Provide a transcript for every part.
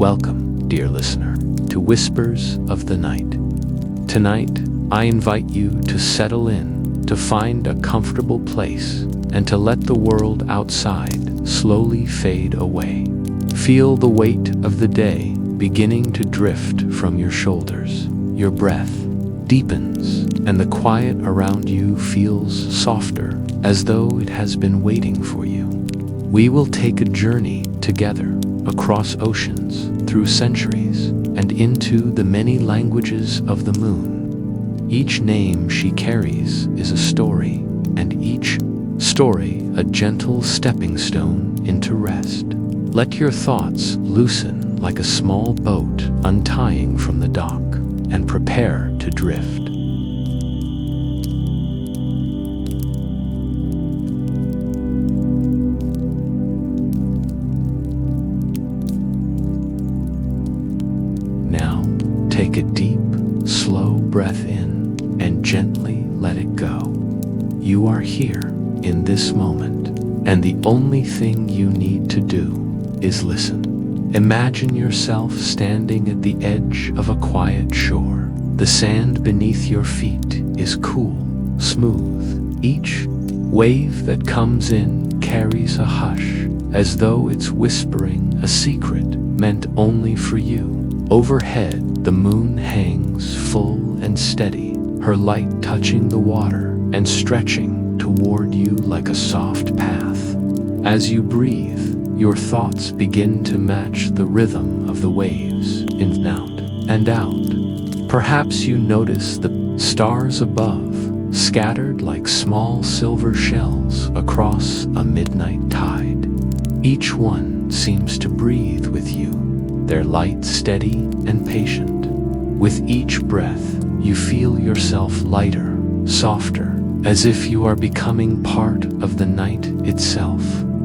Welcome, dear listener, to Whispers of the Night. Tonight, I invite you to settle in, to find a comfortable place, and to let the world outside slowly fade away. Feel the weight of the day beginning to drift from your shoulders. Your breath deepens, and the quiet around you feels softer, as though it has been waiting for you. We will take a journey together across oceans, through centuries, and into the many languages of the moon. Each name she carries is a story, and each story a gentle stepping stone into rest. Let your thoughts loosen like a small boat untying from the dock, and prepare to drift. Now, take a deep, slow breath in and gently let it go. You are here in this moment, and the only thing you need to do is listen. Imagine yourself standing at the edge of a quiet shore. The sand beneath your feet is cool, smooth. Each wave that comes in carries a hush, as though it's whispering a secret meant only for you. Overhead, the moon hangs full and steady, her light touching the water and stretching toward you like a soft path. As you breathe, your thoughts begin to match the rhythm of the waves, in and out. Perhaps you notice the stars above, scattered like small silver shells across a midnight tide. Each one seems to breathe with you, their light steady and patient. With each breath, you feel yourself lighter, softer, as if you are becoming part of the night itself.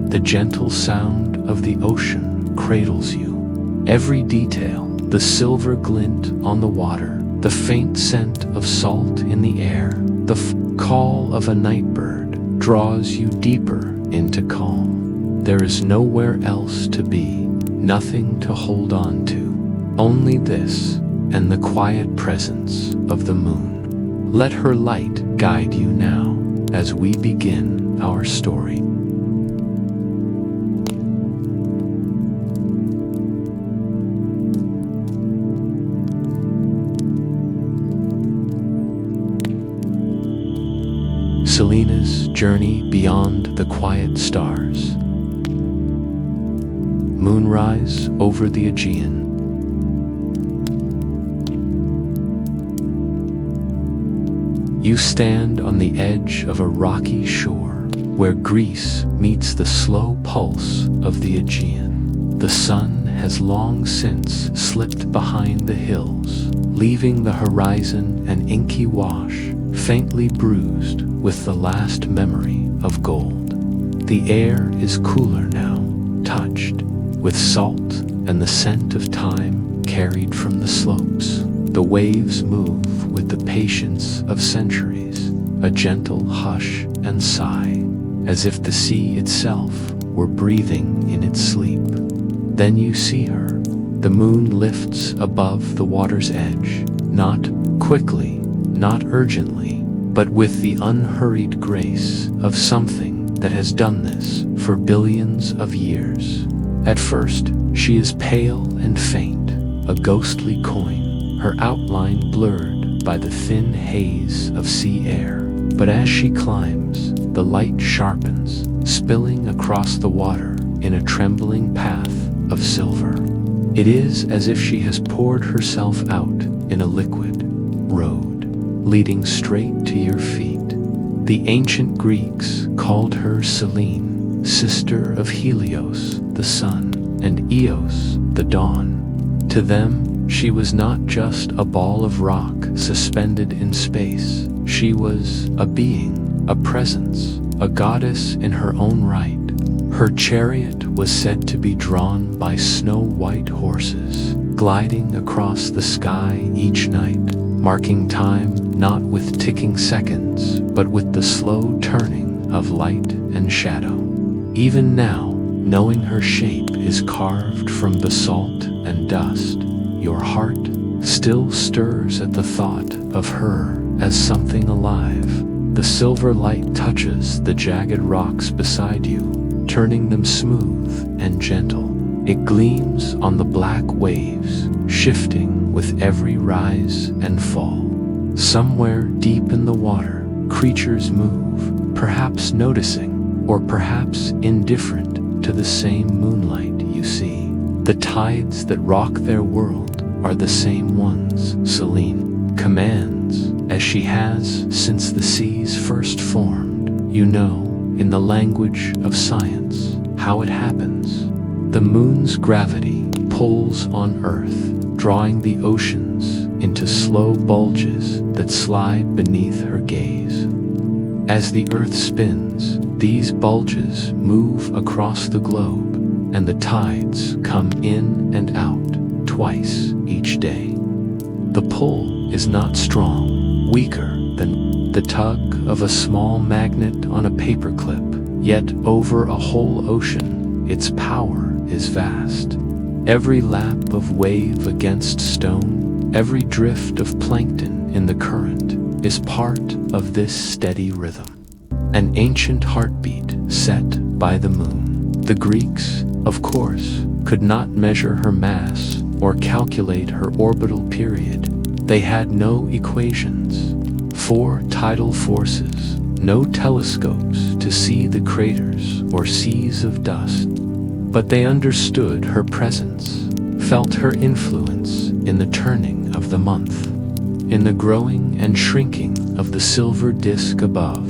The gentle sound of the ocean cradles you. Every detail, the silver glint on the water, the faint scent of salt in the air, the call of a night bird, draws you deeper into calm. There is nowhere else to be, nothing to hold on to, only this and the quiet presence of the moon. Let her light guide you now as we begin our story. Selene's journey beyond the quiet stars. Moonrise over the Aegean. You stand on the edge of a rocky shore where Greece meets the slow pulse of the Aegean. The sun has long since slipped behind the hills, leaving the horizon an inky wash, faintly bruised with the last memory of gold. The air is cooler now, touched with salt and the scent of time carried from the slopes. The waves move with the patience of centuries, a gentle hush and sigh, as if the sea itself were breathing in its sleep. Then you see her. The moon lifts above the water's edge, not quickly, not urgently, but with the unhurried grace of something that has done this for billions of years. At first, she is pale and faint, a ghostly coin, her outline blurred by the thin haze of sea air. But as she climbs, the light sharpens, spilling across the water in a trembling path of silver. It is as if she has poured herself out in a liquid road, leading straight to your feet. The ancient Greeks called her Selene, sister of Helios, the sun, and Eos, the dawn. To them, she was not just a ball of rock suspended in space. She was a being, a presence, a goddess in her own right. Her chariot was said to be drawn by snow-white horses, gliding across the sky each night, marking time not with ticking seconds, but with the slow turning of light and shadow. Even now, knowing her shape is carved from basalt and dust. Your heart still stirs at the thought of her as something alive. The silver light touches the jagged rocks beside you, turning them smooth and gentle. It gleams on the black waves, shifting with every rise and fall. Somewhere deep in the water, creatures move, perhaps noticing, or perhaps indifferent to the same moonlight you see. The tides that rock their world are the same ones Selene commands, as she has since the seas first formed. You know, in the language of science, how it happens. The moon's gravity pulls on Earth, drawing the oceans into slow bulges that slide beneath her gaze. As the Earth spins, these bulges move across the globe, and the tides come in and out twice each day. The pull is not strong, weaker than the tug of a small magnet on a paperclip, yet over a whole ocean, its power is vast. Every lap of wave against stone, every drift of plankton in the current is part of this steady rhythm. An ancient heartbeat set by the moon. The Greeks, of course, could not measure her mass or calculate her orbital period. They had no equations, 4 tidal forces, no telescopes to see the craters or seas of dust. But they understood her presence, felt her influence in the turning of the month, in the growing and shrinking of the silver disk above.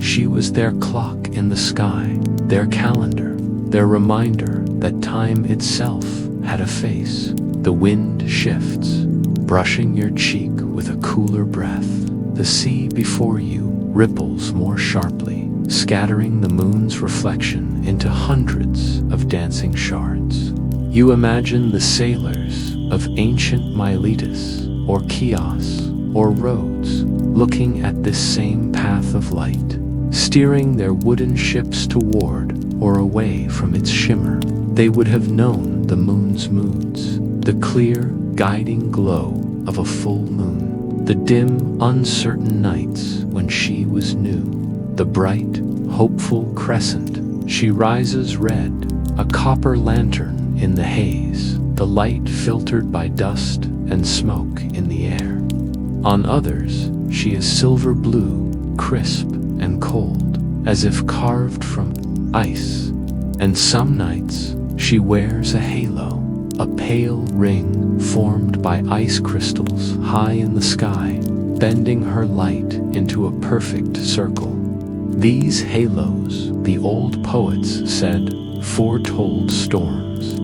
She was their clock in the sky, their calendar, their reminder that time itself had a face. The wind shifts, brushing your cheek with a cooler breath. The sea before you ripples more sharply, scattering the moon's reflection into hundreds of dancing shards. You imagine the sailors of ancient Miletus or Chios or Rhodes looking at this same path of light, steering their wooden ships toward or away from its shimmer. They would have known the moon's moods, the clear, guiding glow of a full moon, the dim, uncertain nights when she was new, the bright, hopeful crescent. She rises red, a copper lantern in the haze, the light filtered by dust and smoke in the air. On others, she is silver blue, crisp and cold, as if carved from ice. And some nights, she wears a halo, a pale ring formed by ice crystals high in the sky, bending her light into a perfect circle. These halos, the old poets said, foretold storms.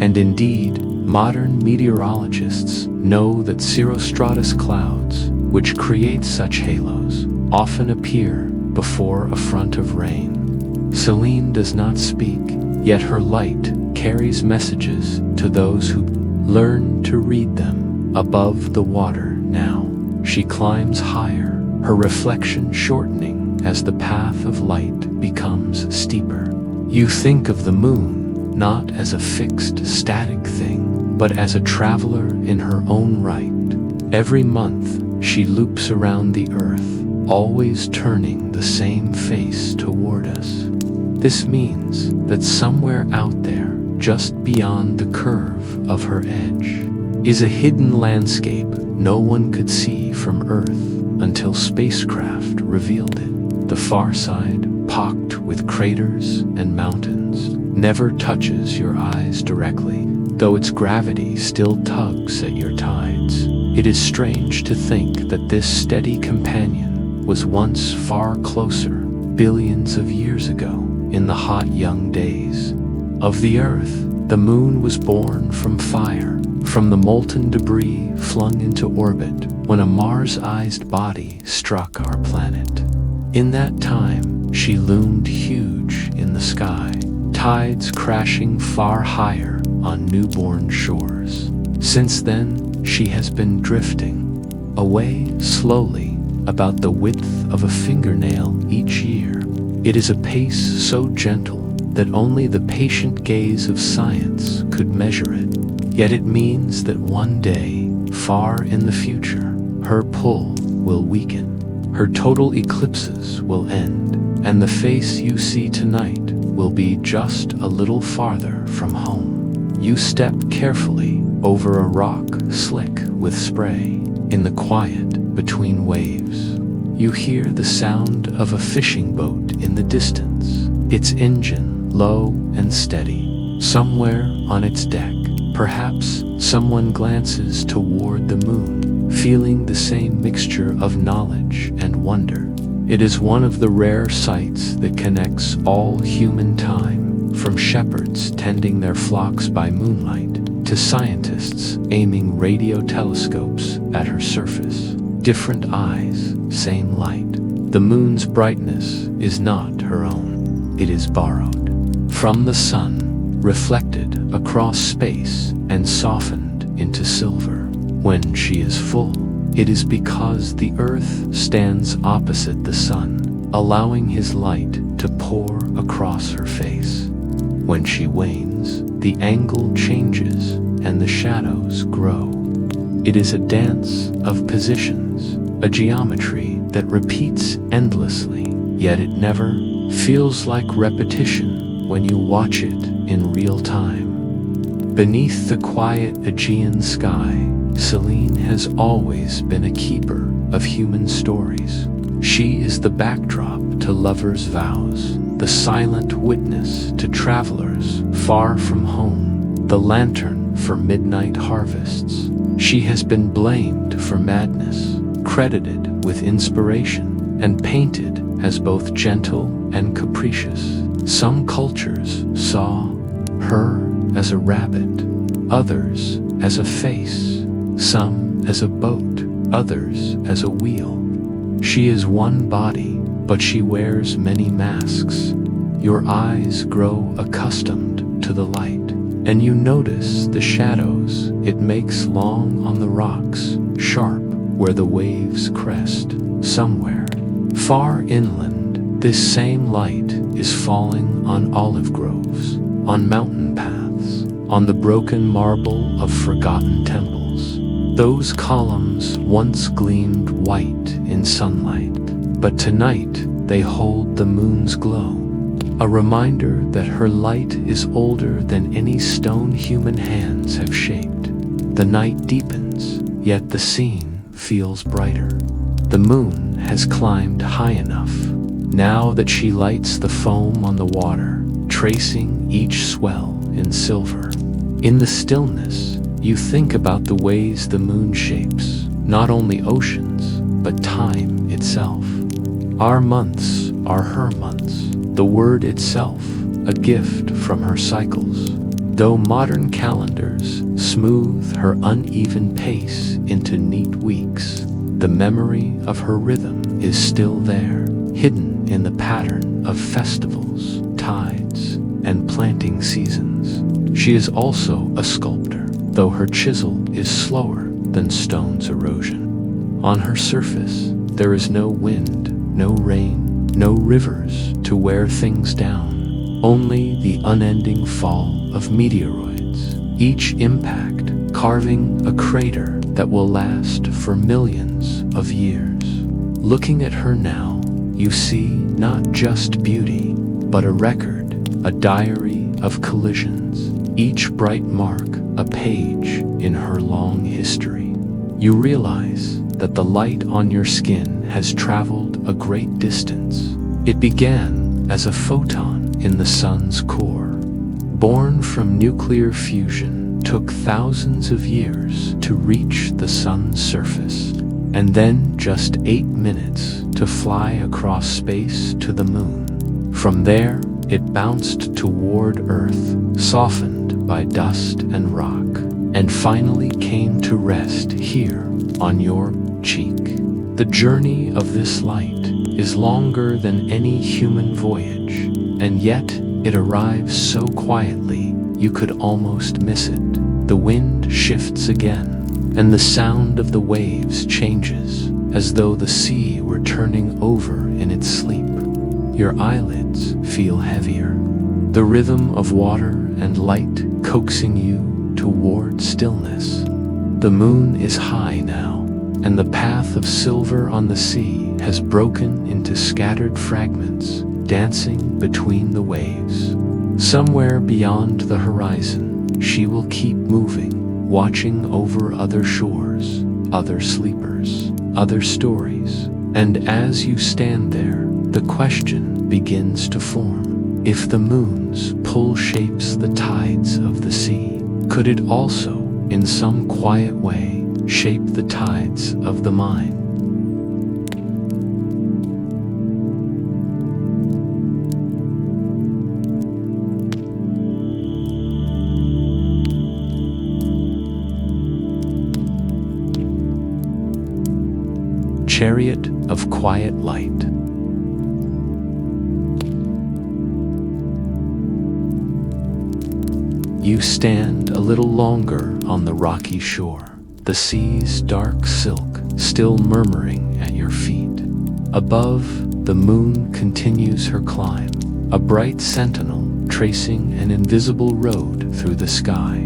And indeed, modern meteorologists know that cirrostratus clouds, which create such halos, often appear before a front of rain. Selene does not speak, yet her light carries messages to those who learn to read them. Above the water now, she climbs higher, her reflection shortening as the path of light becomes steeper. You think of the moon not as a fixed, static thing, but as a traveler in her own right. Every month, she loops around the earth, always turning the same face toward us. This means that somewhere out there, just beyond the curve of her edge, is a hidden landscape no one could see from Earth until spacecraft revealed it. The far side, pocked with craters and mountains, never touches your eyes directly, though its gravity still tugs at your tides. It is strange to think that this steady companion was once far closer, billions of years ago, in the hot young days of the Earth. The moon was born from fire, from the molten debris flung into orbit when a Mars-ized body struck our planet. In that time, she loomed huge in the sky, tides crashing far higher on newborn shores. Since then, she has been drifting away slowly, about the width of a fingernail each year. It is a pace so gentle that only the patient gaze of science could measure it. Yet it means that one day, far in the future, her pull will weaken, her total eclipses will end, and the face you see tonight will be just a little farther from home. You step carefully over a rock slick with spray. In the quiet between waves, you hear the sound of a fishing boat in the distance, its engine low and steady. Somewhere on its deck, perhaps someone glances toward the moon, feeling the same mixture of knowledge and wonder. It is one of the rare sights that connects all human time, from shepherds tending their flocks by moonlight to scientists aiming radio telescopes at her surface. Different eyes, same light. The moon's brightness is not her own. It is borrowed from the sun, reflected across space and softened into silver. When she is full, it is because the earth stands opposite the sun, allowing his light to pour across her face. When she wanes, the angle changes and the shadows grow. It is a dance of positions, a geometry that repeats endlessly, yet it never feels like repetition when you watch it in real time. Beneath the quiet Aegean sky, Selene has always been a keeper of human stories. She is the backdrop to lovers' vows, the silent witness to travelers far from home, the lantern for midnight harvests. She has been blamed for madness, credited with inspiration, and painted as both gentle and capricious. Some cultures saw her as a rabbit, others as a face, some as a boat, others as a wheel. She is one body, but she wears many masks. Your eyes grow accustomed to the light, and you notice the shadows it makes long on the rocks, sharp where the waves crest. Somewhere, far inland, this same light is falling on olive groves, on mountain paths, on the broken marble of forgotten temples. Those columns once gleamed white in sunlight, but tonight they hold the moon's glow, a reminder that her light is older than any stone human hands have shaped. The night deepens, yet the scene feels brighter. The moon has climbed high enough, now that she lights the foam on the water, tracing each swell in silver. In the stillness, you think about the ways the moon shapes, not only oceans, but time itself. Our months are her months, the word itself, a gift from her cycles. Though modern calendars smooth her uneven pace into neat weeks, the memory of her rhythm is still there, hidden in the pattern of festivals, tides, and planting seasons. She is also a sculptor, though her chisel is slower than stone's erosion. On her surface, there is no wind, no rain, no rivers to wear things down, only the unending fall of meteoroids, each impact carving a crater that will last for millions of years. Looking at her now, you see not just beauty, but a record, a diary of collisions, each bright mark a page in her long history. You realize that the light on your skin has traveled a great distance. It began as a photon in the sun's core. Born from nuclear fusion, took thousands of years to reach the sun's surface, and then just 8 minutes to fly across space to the moon. From there, it bounced toward Earth, softened by dust and rock, and finally came to rest here on your cheek. The journey of this light is longer than any human voyage, and yet it arrives so quietly you could almost miss it. The wind shifts again, and the sound of the waves changes, as though the sea were turning over in its sleep. Your eyelids feel heavier. the rhythm of water and light coaxing you toward stillness. The moon is high now, and the path of silver on the sea has broken into scattered fragments, dancing between the waves. Somewhere beyond the horizon, she will keep moving, watching over other shores, other sleepers, other stories. And as you stand there, the question begins to form. If the moon's pull shapes the tides of the sea, could it also, in some quiet way, shape the tides of the mind? Chariot of quiet light. You stand a little longer on the rocky shore, the sea's dark silk still murmuring at your feet. Above, the moon continues her climb, a bright sentinel tracing an invisible road through the sky.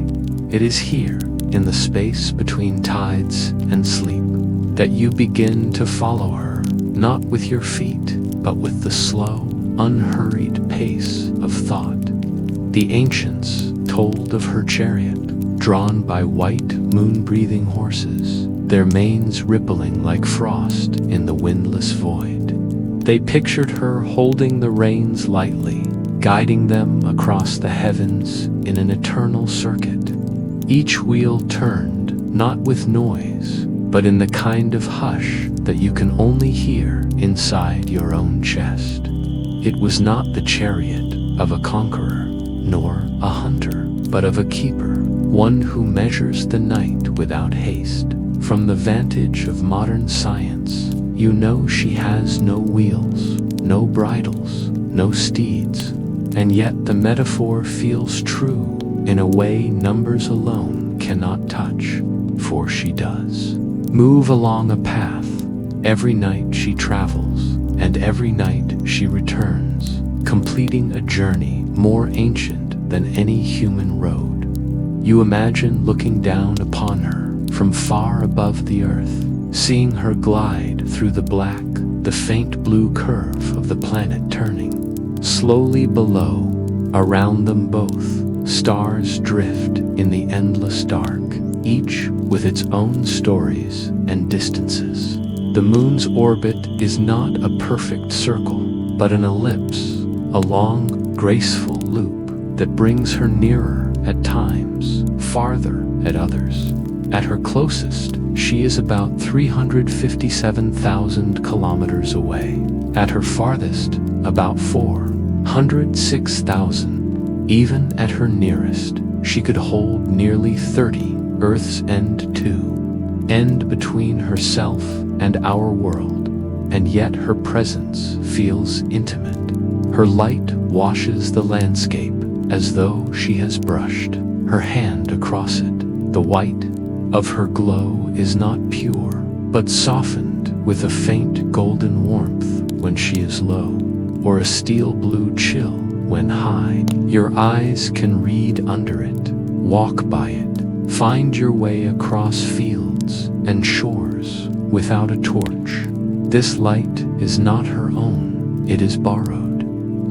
It is here, in the space between tides and sleep, that you begin to follow her, not with your feet, but with the slow, unhurried pace of thought. The ancients told of her chariot, drawn by white, moon-breathing horses, their manes rippling like frost in the windless void. They pictured her holding the reins lightly, guiding them across the heavens in an eternal circuit. Each wheel turned, not with noise, but in the kind of hush that you can only hear inside your own chest. It was not the chariot of a conqueror, nor a hunter, but of a keeper, one who measures the night without haste. From the vantage of modern science, you know she has no wheels, no bridles, no steeds, and yet the metaphor feels true in a way numbers alone cannot touch, for she does move along a path. Every night she travels, and every night she returns, completing a journey more ancient than any human road. You imagine looking down upon her from far above the earth, seeing her glide through the black, the faint blue curve of the planet turning. Slowly below, around them both, stars drift in the endless dark, each with its own stories and distances. The moon's orbit is not a perfect circle, but an ellipse, a long, graceful loop that brings her nearer at times, farther at others. At her closest, she is about 357,000 kilometers away. At her farthest, about 406,000. Even at her nearest, she could hold nearly 30 Earth's end too, end between herself and our world, and yet her presence feels intimate. Her light washes the landscape as though she has brushed her hand across it. The white of her glow is not pure, but softened with a faint golden warmth when she is low, or a steel blue chill when high. Your eyes can read under it, walk by it, find your way across fields and shores without a torch. This light is not her own, it is borrowed,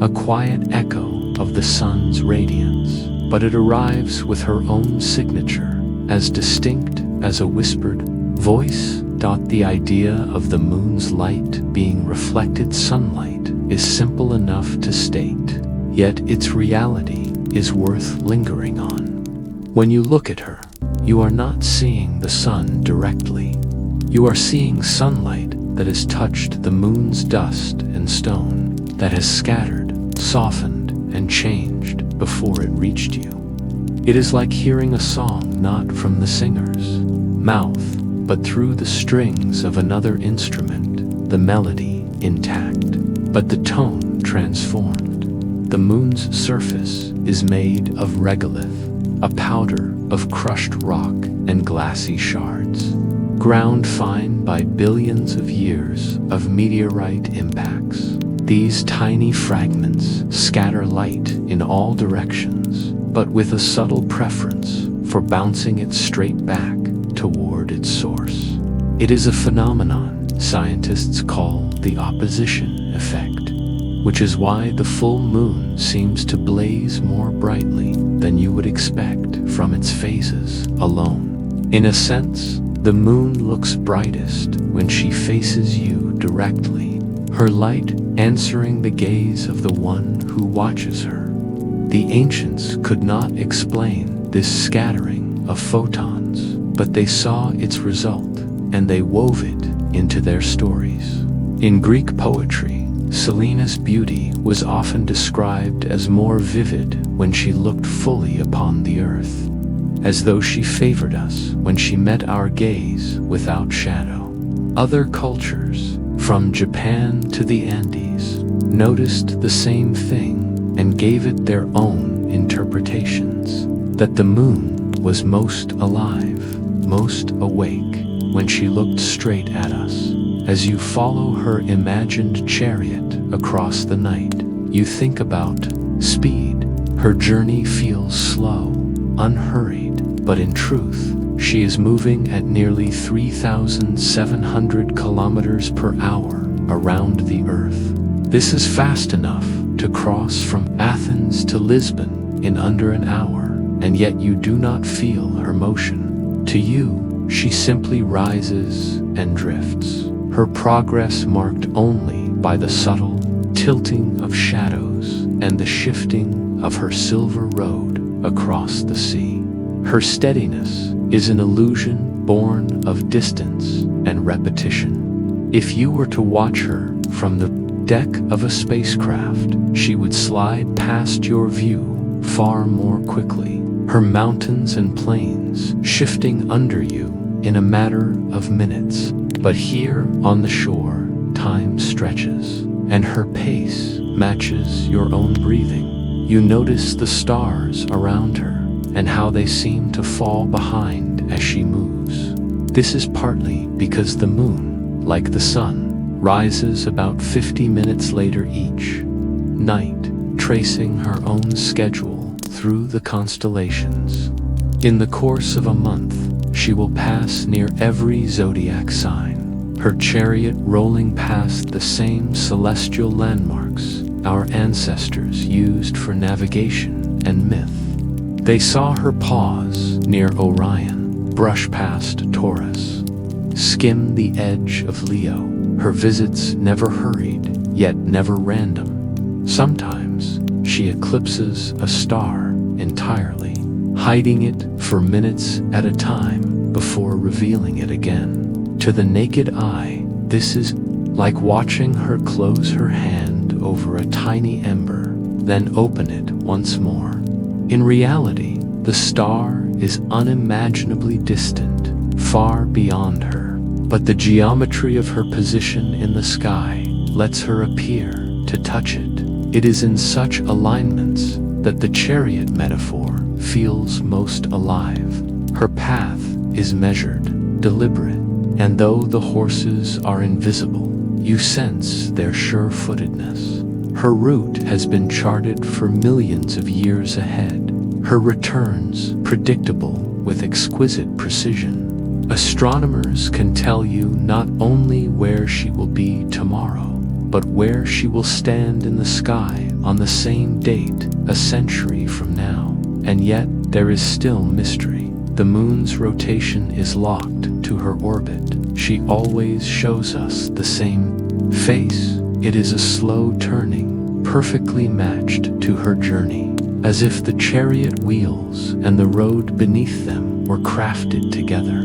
a quiet echo of the sun's radiance, but it arrives with her own signature, as distinct as a whispered voice. The idea of the moon's light being reflected sunlight is simple enough to state, yet its reality is worth lingering on. When you look at her, you are not seeing the sun directly. You are seeing sunlight that has touched the moon's dust and stone, that has scattered, softened, and changed before it reached you. It is like hearing a song not from the singer's mouth, but through the strings of another instrument, the melody intact, but the tone transformed. The moon's surface is made of regolith, a powder of crushed rock and glassy shards, ground fine by billions of years of meteorite impacts. These tiny fragments scatter light in all directions, but with a subtle preference for bouncing it straight back toward its source. It is a phenomenon scientists call the opposition effect, which is why the full moon seems to blaze more brightly than you would expect from its phases alone. In a sense, the moon looks brightest when she faces you directly, her light answering the gaze of the one who watches her. The ancients could not explain this scattering of photons, but they saw its result, and they wove it into their stories. In Greek poetry, Selene's beauty was often described as more vivid when she looked fully upon the earth, as though she favored us when she met our gaze without shadow. Other cultures, from Japan to the Andes, noticed the same thing and gave it their own interpretations, that the moon was most alive, most awake, when she looked straight at us. As you follow her imagined chariot across the night, you think about speed. Her journey feels slow, unhurried, but in truth, she is moving at nearly 3,700 kilometers per hour around the Earth. This is fast enough to cross from Athens to Lisbon in under an hour, and yet you do not feel her motion. To you, she simply rises and drifts, her progress marked only by the subtle tilting of shadows and the shifting of her silver road across the sea. Her steadiness is an illusion born of distance and repetition. If you were to watch her from the deck of a spacecraft, she would slide past your view far more quickly, her mountains and plains shifting under you in a matter of minutes. But here on the shore, time stretches, and her pace matches your own breathing. You notice the stars around her and how they seem to fall behind as she moves. This is partly because the moon, like the sun, rises about 50 minutes later each night, tracing her own schedule through the constellations. In the course of a month, she will pass near every zodiac sign, her chariot rolling past the same celestial landmarks our ancestors used for navigation and myth. They saw her pause near Orion, brush past Taurus, skim the edge of Leo. Her visits never hurried, yet never random. Sometimes she eclipses a star entirely, hiding it for minutes at a time before revealing it again. To the naked eye, this is like watching her close her hand over a tiny ember, then open it once more. In reality, the star is unimaginably distant, far beyond her, but the geometry of her position in the sky lets her appear to touch it. It is in such alignments that the chariot metaphor feels most alive. Her path is measured, deliberate, and though the horses are invisible, you sense their sure-footedness. Her route has been charted for millions of years ahead, her returns predictable with exquisite precision. Astronomers can tell you not only where she will be tomorrow, but where she will stand in the sky on the same date a century from now. And yet, there is still mystery. The moon's rotation is locked to her orbit. She always shows us the same face. It is a slow turning, perfectly matched to her journey, as if the chariot wheels and the road beneath them were crafted together.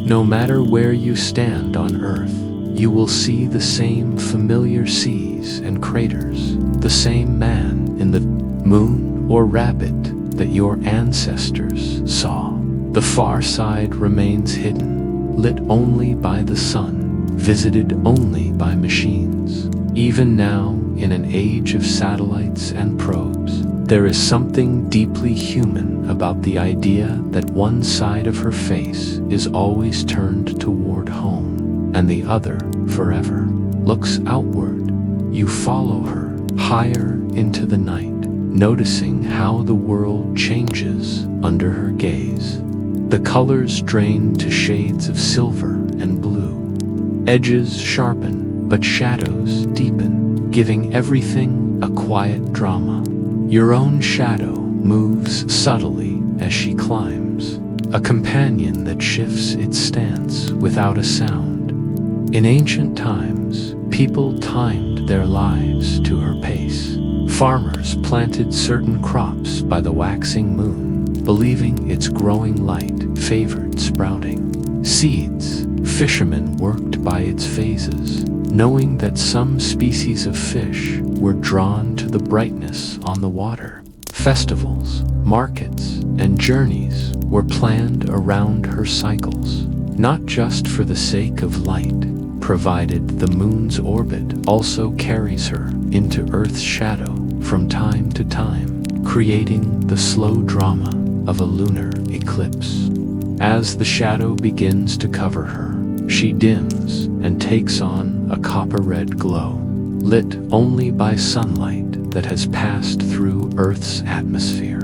No matter where you stand on Earth, you will see the same familiar seas and craters, the same man in the moon or rabbit that your ancestors saw. The far side remains hidden, lit only by the sun, visited only by machines. Even now, in an age of satellites and probes, there is something deeply human about the idea that one side of her face is always turned toward home, and the other, forever, looks outward. You follow her, higher into the night, noticing how the world changes under her gaze. The colors drain to shades of silver and blue. Edges sharpen, but shadows deepen, giving everything a quiet drama. Your own shadow moves subtly as she climbs, a companion that shifts its stance without a sound. In ancient times, people timed their lives to her pace. Farmers planted certain crops by the waxing moon, believing its growing light favored sprouting. Seeds, fishermen worked by its phases, knowing that some species of fish were drawn to the brightness on the water. Festivals, markets, and journeys were planned around her cycles, not just for the sake of light, provided the moon's orbit also carries her into Earth's shadow from time to time, creating the slow drama of a lunar eclipse. As the shadow begins to cover her, she dims and takes on a copper-red glow, lit only by sunlight that has passed through Earth's atmosphere.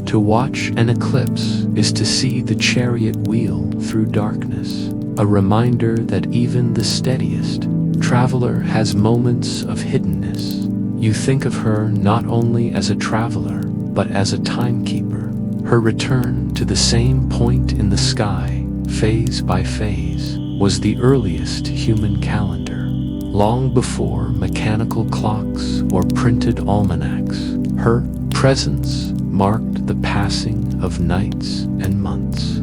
To watch an eclipse is to see the chariot wheel through darkness, a reminder that even the steadiest traveler has moments of hiddenness. You think of her not only as a traveler, but as a timekeeper. Her return to the same point in the sky, phase by phase, was the earliest human calendar. Long before mechanical clocks or printed almanacs, her presence marked the passing of nights and months.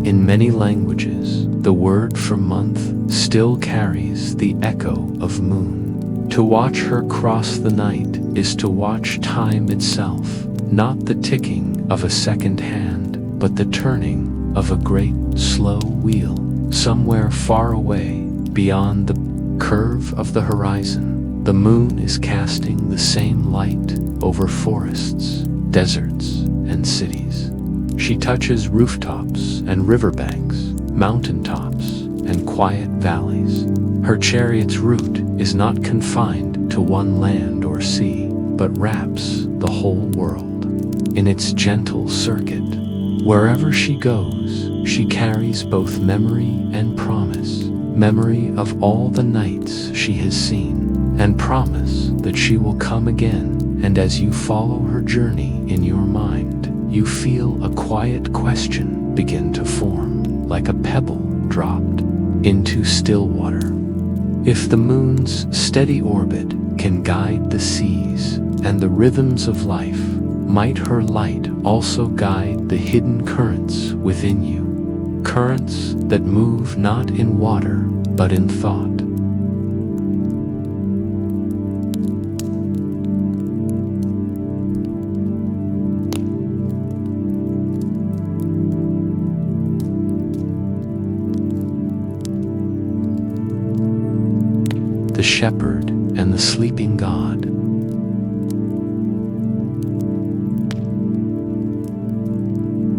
In many languages, the word for month still carries the echo of moon. To watch her cross the night is to watch time itself, not the ticking of a second hand, but the turning of a great slow wheel, somewhere far away beyond the curve of the horizon. The moon is casting the same light over forests, deserts, and cities. She touches rooftops and riverbanks, mountaintops, and quiet valleys. Her chariot's route is not confined to one land or sea, but wraps the whole world in its gentle circuit. Wherever she goes, she carries both memory and promise. Memory of all the nights she has seen, and promise that she will come again. And as you follow her journey in your mind, you feel a quiet question begin to form, like a pebble dropped into still water. If the moon's steady orbit can guide the seas and the rhythms of life, might her light also guide the hidden currents within you? Currents that move not in water, but in thought. The shepherd and the sleeping god.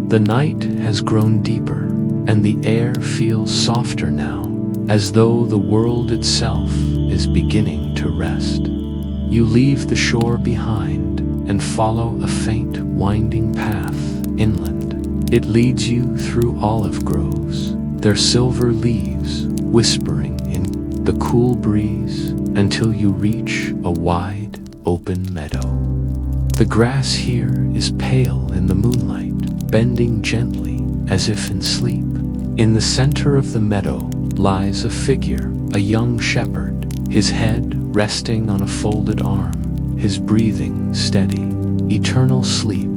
The night has grown deeper, and the air feels softer now, as though the world itself is beginning to rest. You leave the shore behind and follow a faint, winding path inland. It leads you through olive groves, their silver leaves whispering in the cool breeze, until you reach a wide, open meadow. The grass here is pale in the moonlight, bending gently as if in sleep. In the center of the meadow lies a figure, a young shepherd, his head resting on a folded arm, his breathing steady, eternal sleep,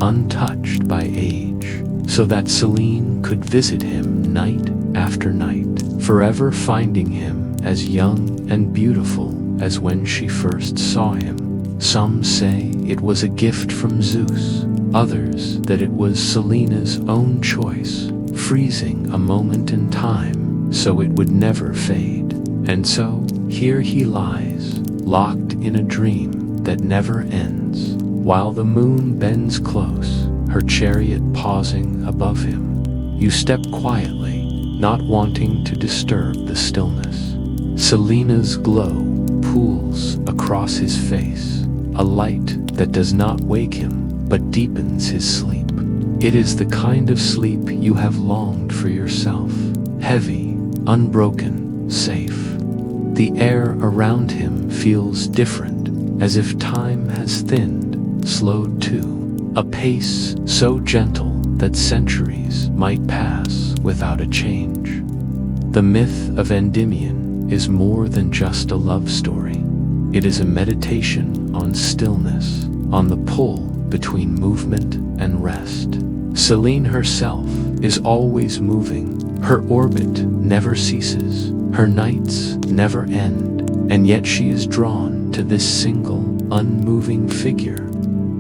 untouched by age, so that Selene could visit him night after night, forever finding him as young and beautiful as when she first saw him. Some say it was a gift from Zeus, others that it was Selena's own choice, freezing a moment in time so it would never fade. And so, here he lies, locked in a dream that never ends, while the moon bends close, her chariot pausing above him. You step quietly, not wanting to disturb the stillness. Selena's glow pools across his face, a light that does not wake him, but deepens his sleep. It is the kind of sleep you have longed for yourself. Heavy, unbroken, safe. The air around him feels different, as if time has thinned, slowed too. A pace so gentle that centuries might pass without a change. The myth of Endymion is more than just a love story. It is a meditation on stillness, on the pull between movement and rest. Selene herself is always moving. Her orbit never ceases. Her nights never end. And yet she is drawn to this single, unmoving figure.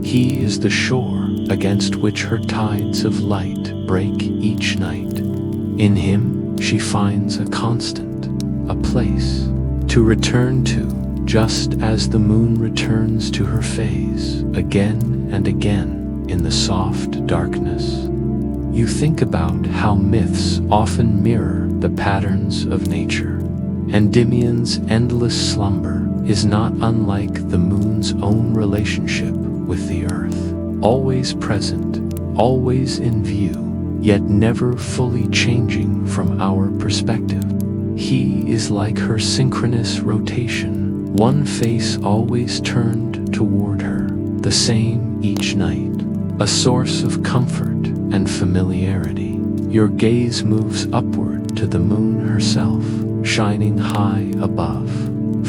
He is the shore against which her tides of light break each night. In him, she finds a constant, a place to return to, just as the moon returns to her phase again and again in the soft darkness. You think about how myths often mirror the patterns of nature. Endymion's endless slumber is not unlike the moon's own relationship with the earth. Always present, always in view, yet never fully changing from our perspective. He is like her synchronous rotation, one face always turned toward her, the same each night, a source of comfort and familiarity. Your gaze moves upward to the moon herself, shining high above.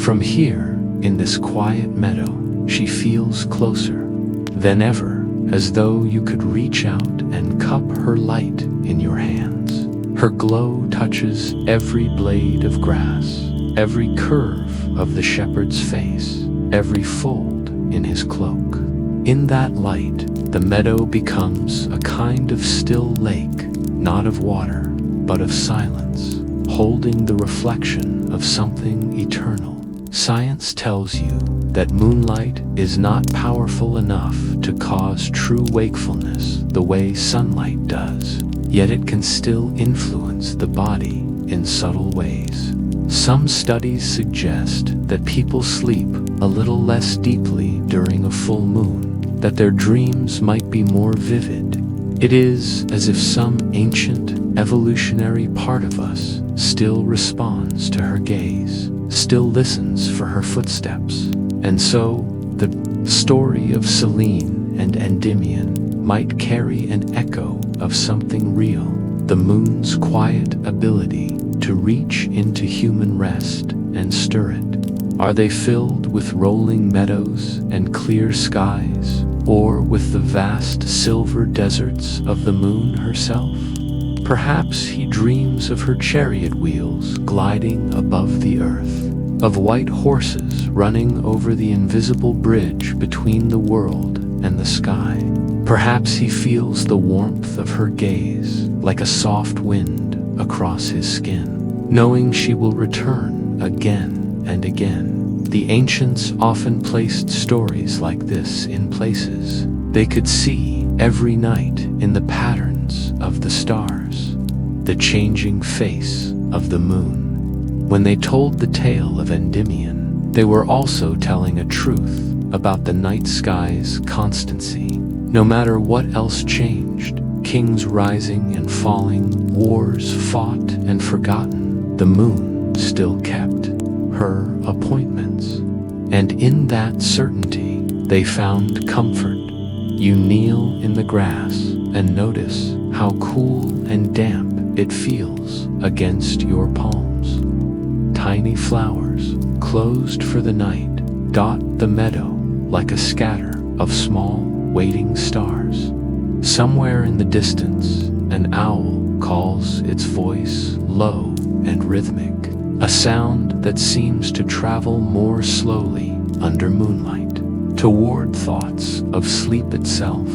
From here, in this quiet meadow, she feels closer than ever, as though you could reach out and cup her light in your hands. Her glow touches every blade of grass, every curve of the shepherd's face, every fold in his cloak. In that light, the meadow becomes a kind of still lake, not of water, but of silence, holding the reflection of something eternal. Science tells you that moonlight is not powerful enough to cause true wakefulness the way sunlight does, yet it can still influence the body in subtle ways. Some studies suggest that people sleep a little less deeply during a full moon, that their dreams might be more vivid. It is as if some ancient evolutionary part of us still responds to her gaze, still listens for her footsteps. And so, the story of Selene and Endymion might carry an echo of something real, the moon's quiet ability to reach into human rest and stir it. Are they filled with rolling meadows and clear skies, or with the vast silver deserts of the moon herself? Perhaps he dreams of her chariot wheels gliding above the earth, of white horses running over the invisible bridge between the world and the sky. Perhaps he feels the warmth of her gaze like a soft wind across his skin, knowing she will return again and again. The ancients often placed stories like this in places they could see every night in the patterns of the stars, the changing face of the moon. When they told the tale of Endymion, they were also telling a truth about the night sky's constancy. No matter what else changed, kings rising and falling, wars fought and forgotten, the moon still kept her appointments. And in that certainty, they found comfort. You kneel in the grass and notice how cool and damp it feels against your palms. Tiny flowers, closed for the night, dot the meadow like a scatter of small, waiting stars. Somewhere in the distance, an owl calls its voice low and rhythmic, a sound that seems to travel more slowly under moonlight, toward thoughts of sleep itself,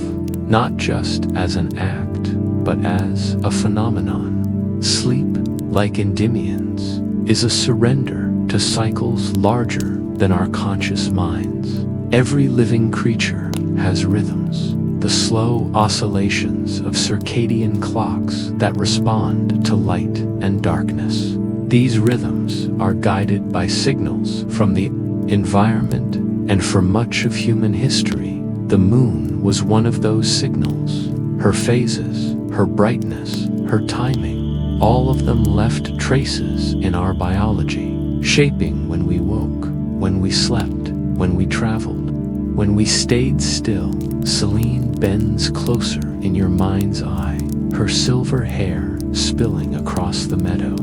not just as an act, but as a phenomenon. Sleep, like Endymion's, is a surrender to cycles larger than our conscious minds. Every living creature has rhythms, the slow oscillations of circadian clocks that respond to light and darkness. These rhythms are guided by signals from the environment, and for much of human history, the moon was one of those signals. Her phases, her brightness, her timing, all of them left traces in our biology, shaping when we woke, when we slept, when we traveled, when we stayed still. Selene bends closer in your mind's eye, her silver hair spilling across the meadow.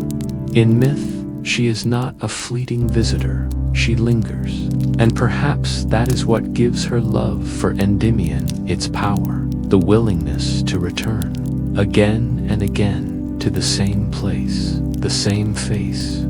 In myth, she is not a fleeting visitor, she lingers, and perhaps that is what gives her love for Endymion its power, the willingness to return, again and again, to the same place, the same face.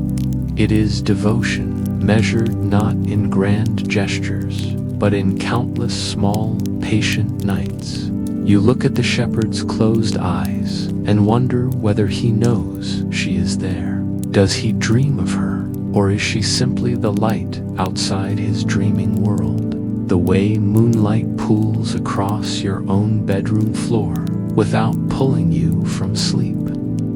It is devotion, measured not in grand gestures, but in countless small, patient nights. You look at the shepherd's closed eyes and wonder whether he knows she is there. Does he dream of her, or is she simply the light outside his dreaming world? The way moonlight pools across your own bedroom floor without pulling you from sleep.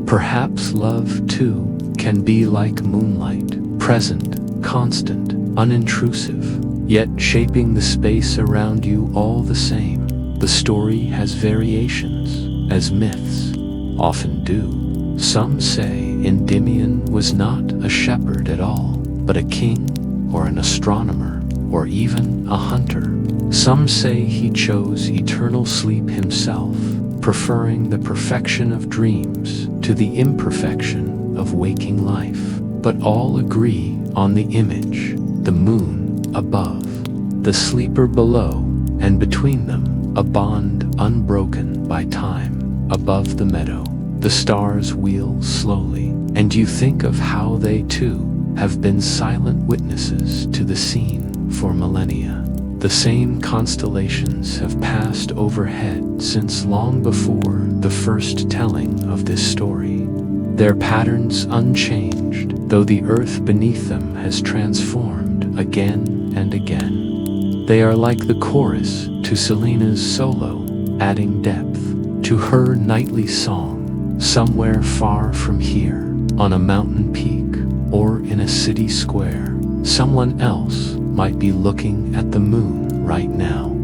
Perhaps love, too, can be like moonlight, present, constant, unintrusive, yet shaping the space around you all the same. The story has variations, as myths often do. Some say Endymion was not a shepherd at all, but a king, or an astronomer, or even a hunter. Some say he chose eternal sleep himself, preferring the perfection of dreams to the imperfection of waking life. But all agree on the image, the moon above, the sleeper below, and between them, a bond unbroken by time. Above the meadow, the stars wheel slowly, and you think of how they too have been silent witnesses to the scene for millennia. The same constellations have passed overhead since long before the first telling of this story. Their patterns unchanged, though the earth beneath them has transformed again and again. They are like the chorus to Selena's solo, adding depth to her nightly song. Somewhere far from here, on a mountain peak, or in a city square, someone else might be looking at the moon right now.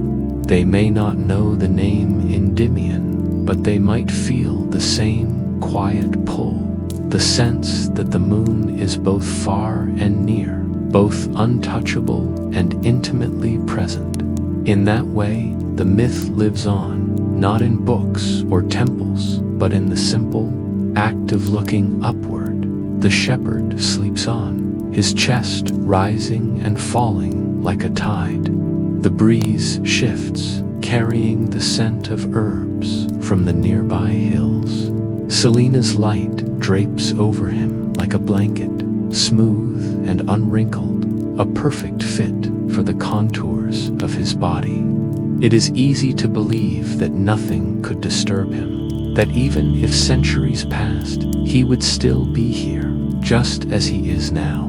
They may not know the name Endymion, but they might feel the same quiet pull, the sense that the moon is both far and near, both untouchable and intimately present. In that way, the myth lives on, not in books or temples, but in the simple act of looking upward. The shepherd sleeps on, his chest rising and falling like a tide. The breeze shifts, carrying the scent of herbs from the nearby hills. Selena's light drapes over him like a blanket, smooth and unwrinkled, a perfect fit for the contours of his body. It is easy to believe that nothing could disturb him, that even if centuries passed, he would still be here, just as he is now.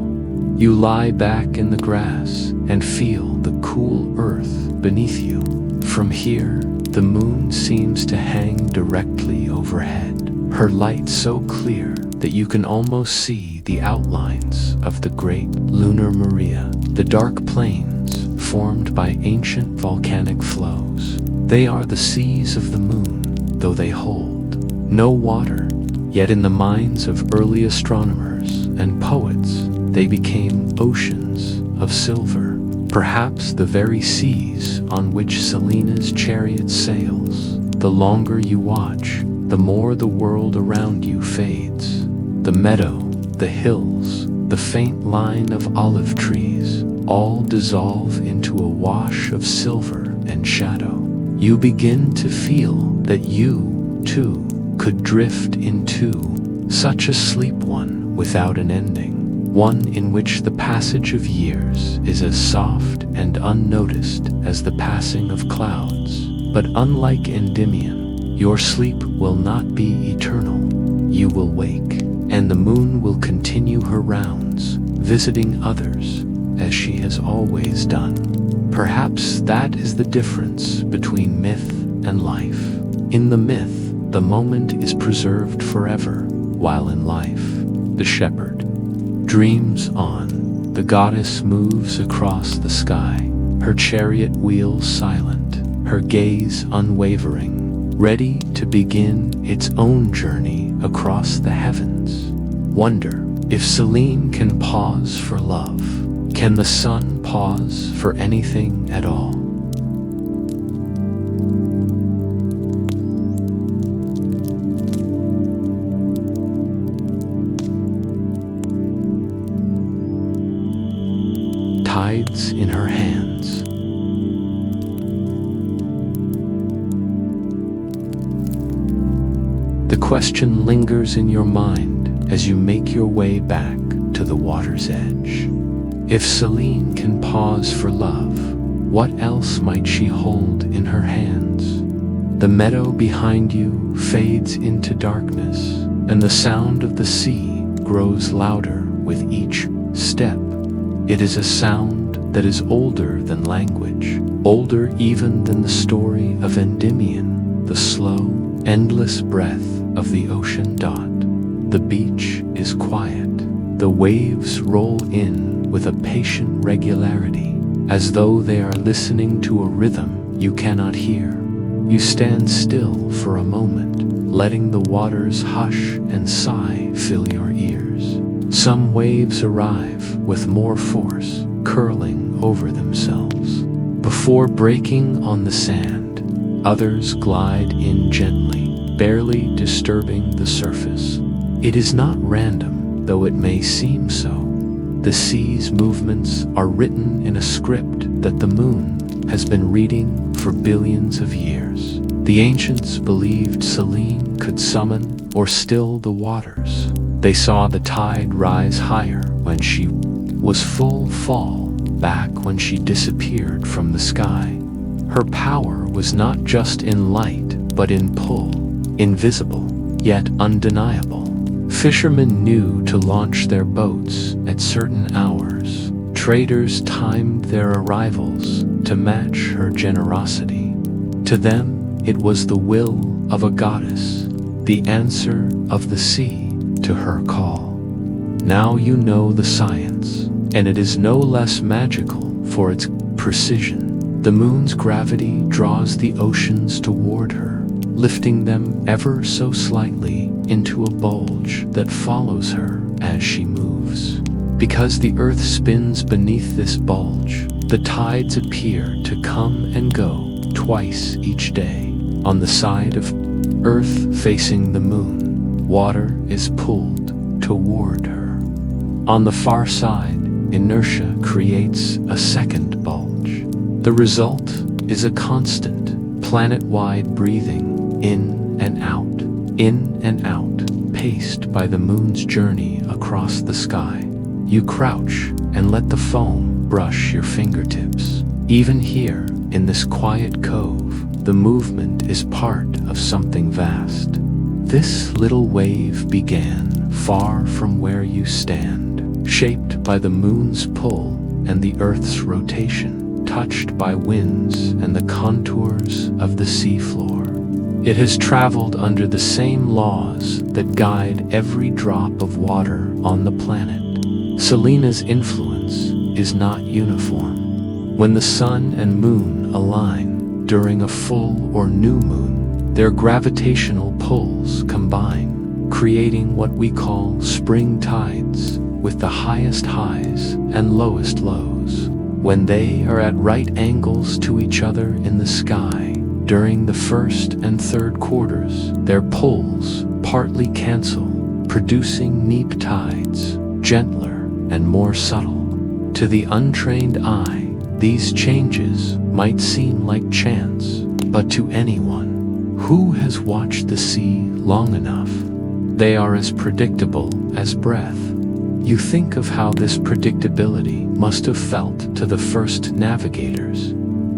You lie back in the grass and feel the cool earth beneath you. From here, the moon seems to hang directly overhead, her light so clear that you can almost see the outlines of the great lunar Maria, the dark plains formed by ancient volcanic flows. They are the seas of the moon, though they hold no water, yet in the minds of early astronomers and poets, they became oceans of silver, perhaps the very seas on which Selena's chariot sails. The longer you watch, the more the world around you fades. The meadow, the hills, the faint line of olive trees, all dissolve into a wash of silver and shadow. You begin to feel that you, too, could drift into such a sleep, one without an ending, one in which the passage of years is as soft and unnoticed as the passing of clouds. But unlike Endymion, your sleep will not be eternal. You will wake, and the moon will continue her rounds, visiting others, as she has always done. Perhaps that is the difference between myth and life. In the myth, the moment is preserved forever, while in life, the shepherd dreams on. The goddess moves across the sky, her chariot wheels silent, her gaze unwavering, ready to begin its own journey across the heavens. Wonder if Selene can pause for love. Can the sun pause for anything at all? Tides in her hands. The question lingers in your mind as you make your way back to the water's edge. If Selene can pause for love, what else might she hold in her hands? The meadow behind you fades into darkness, and the sound of the sea grows louder with each step. It is a sound that is older than language, older even than the story of Endymion, the slow, endless breath of the ocean dot. The beach is quiet. The waves roll in with a patient regularity, as though they are listening to a rhythm you cannot hear. You stand still for a moment, letting the water's hush and sigh fill your ears. Some waves arrive with more force, curling over themselves. Before breaking on the sand, others glide in gently, barely disturbing the surface. It is not random, though it may seem so. The sea's movements are written in a script that the moon has been reading for billions of years. The ancients believed Selene could summon or still the waters. They saw the tide rise higher when she was full, fall back when she disappeared from the sky. Her power was not just in light, but in pull, invisible, yet undeniable. Fishermen knew to launch their boats at certain hours. Traders timed their arrivals to match her generosity. To them, it was the will of a goddess, the answer of the sea to her call. Now you know the science, and it is no less magical for its precision. The moon's gravity draws the oceans toward her, lifting them ever so slightly into a bulge that follows her as she moves. Because the earth spins beneath this bulge, the tides appear to come and go twice each day. On the side of earth facing the moon, water is pulled toward her. On the far side, inertia creates a second bulge. The result is a constant, planet-wide breathing in and out, paced by the moon's journey across the sky. You crouch and let the foam brush your fingertips. Even here, in this quiet cove, the movement is part of something vast. This little wave began far from where you stand, shaped by the moon's pull and the earth's rotation, touched by winds and the contours of the seafloor. It has traveled under the same laws that guide every drop of water on the planet. Selene's influence is not uniform. When the sun and moon align during a full or new moon, their gravitational pulls combine, creating what we call spring tides, with the highest highs and lowest lows. When they are at right angles to each other in the sky, during the first and third quarters, their pulls partly cancel, producing neap tides, gentler and more subtle. To the untrained eye, these changes might seem like chance, but to anyone who has watched the sea long enough, they are as predictable as breath. You think of how this predictability must have felt to the first navigators.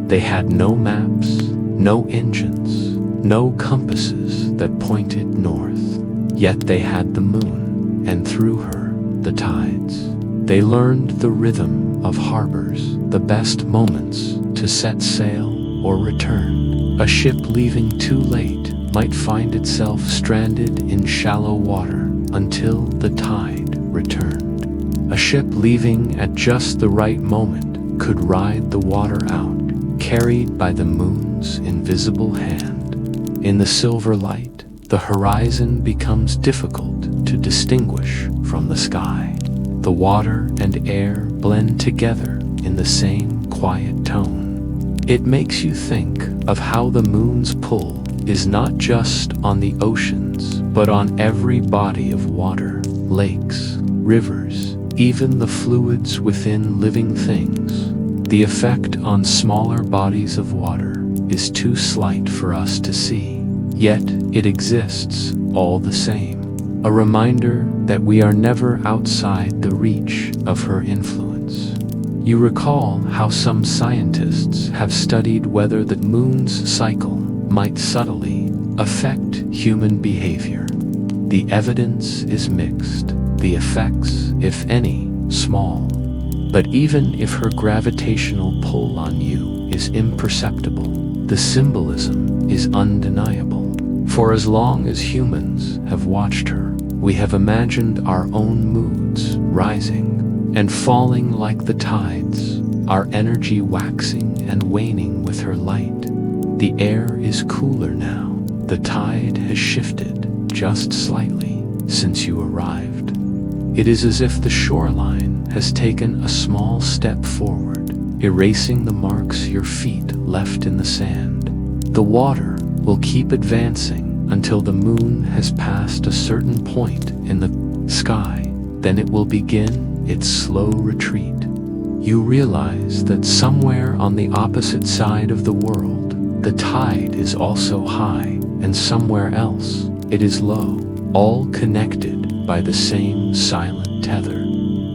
They had no maps, no engines, no compasses that pointed north. Yet they had the moon, and through her, the tides. They learned the rhythm of harbors, the best moments to set sail or return. A ship leaving too late might find itself stranded in shallow water until the tide returned. A ship leaving at just the right moment could ride the water out, carried by the moon's invisible hand. In the silver light, the horizon becomes difficult to distinguish from the sky. The water and air blend together in the same quiet tone. It makes you think of how the moon's pull is not just on the oceans, but on every body of water, lakes, rivers, even the fluids within living things. The effect on smaller bodies of water is too slight for us to see, yet it exists all the same. A reminder that we are never outside the reach of her influence. You recall how some scientists have studied whether the moon's cycle might subtly affect human behavior. The evidence is mixed, the effects, if any, small. But even if her gravitational pull on you is imperceptible, the symbolism is undeniable. For as long as humans have watched her, we have imagined our own moods rising and falling like the tides, our energy waxing and waning with her light. The air is cooler now. The tide has shifted just slightly since you arrived. It is as if the shoreline has taken a small step forward, erasing the marks your feet left in the sand. The water will keep advancing until the moon has passed a certain point in the sky. Then it will begin its slow retreat. You realize that somewhere on the opposite side of the world, the tide is also high, and somewhere else, it is low, all connected by the same silent tether.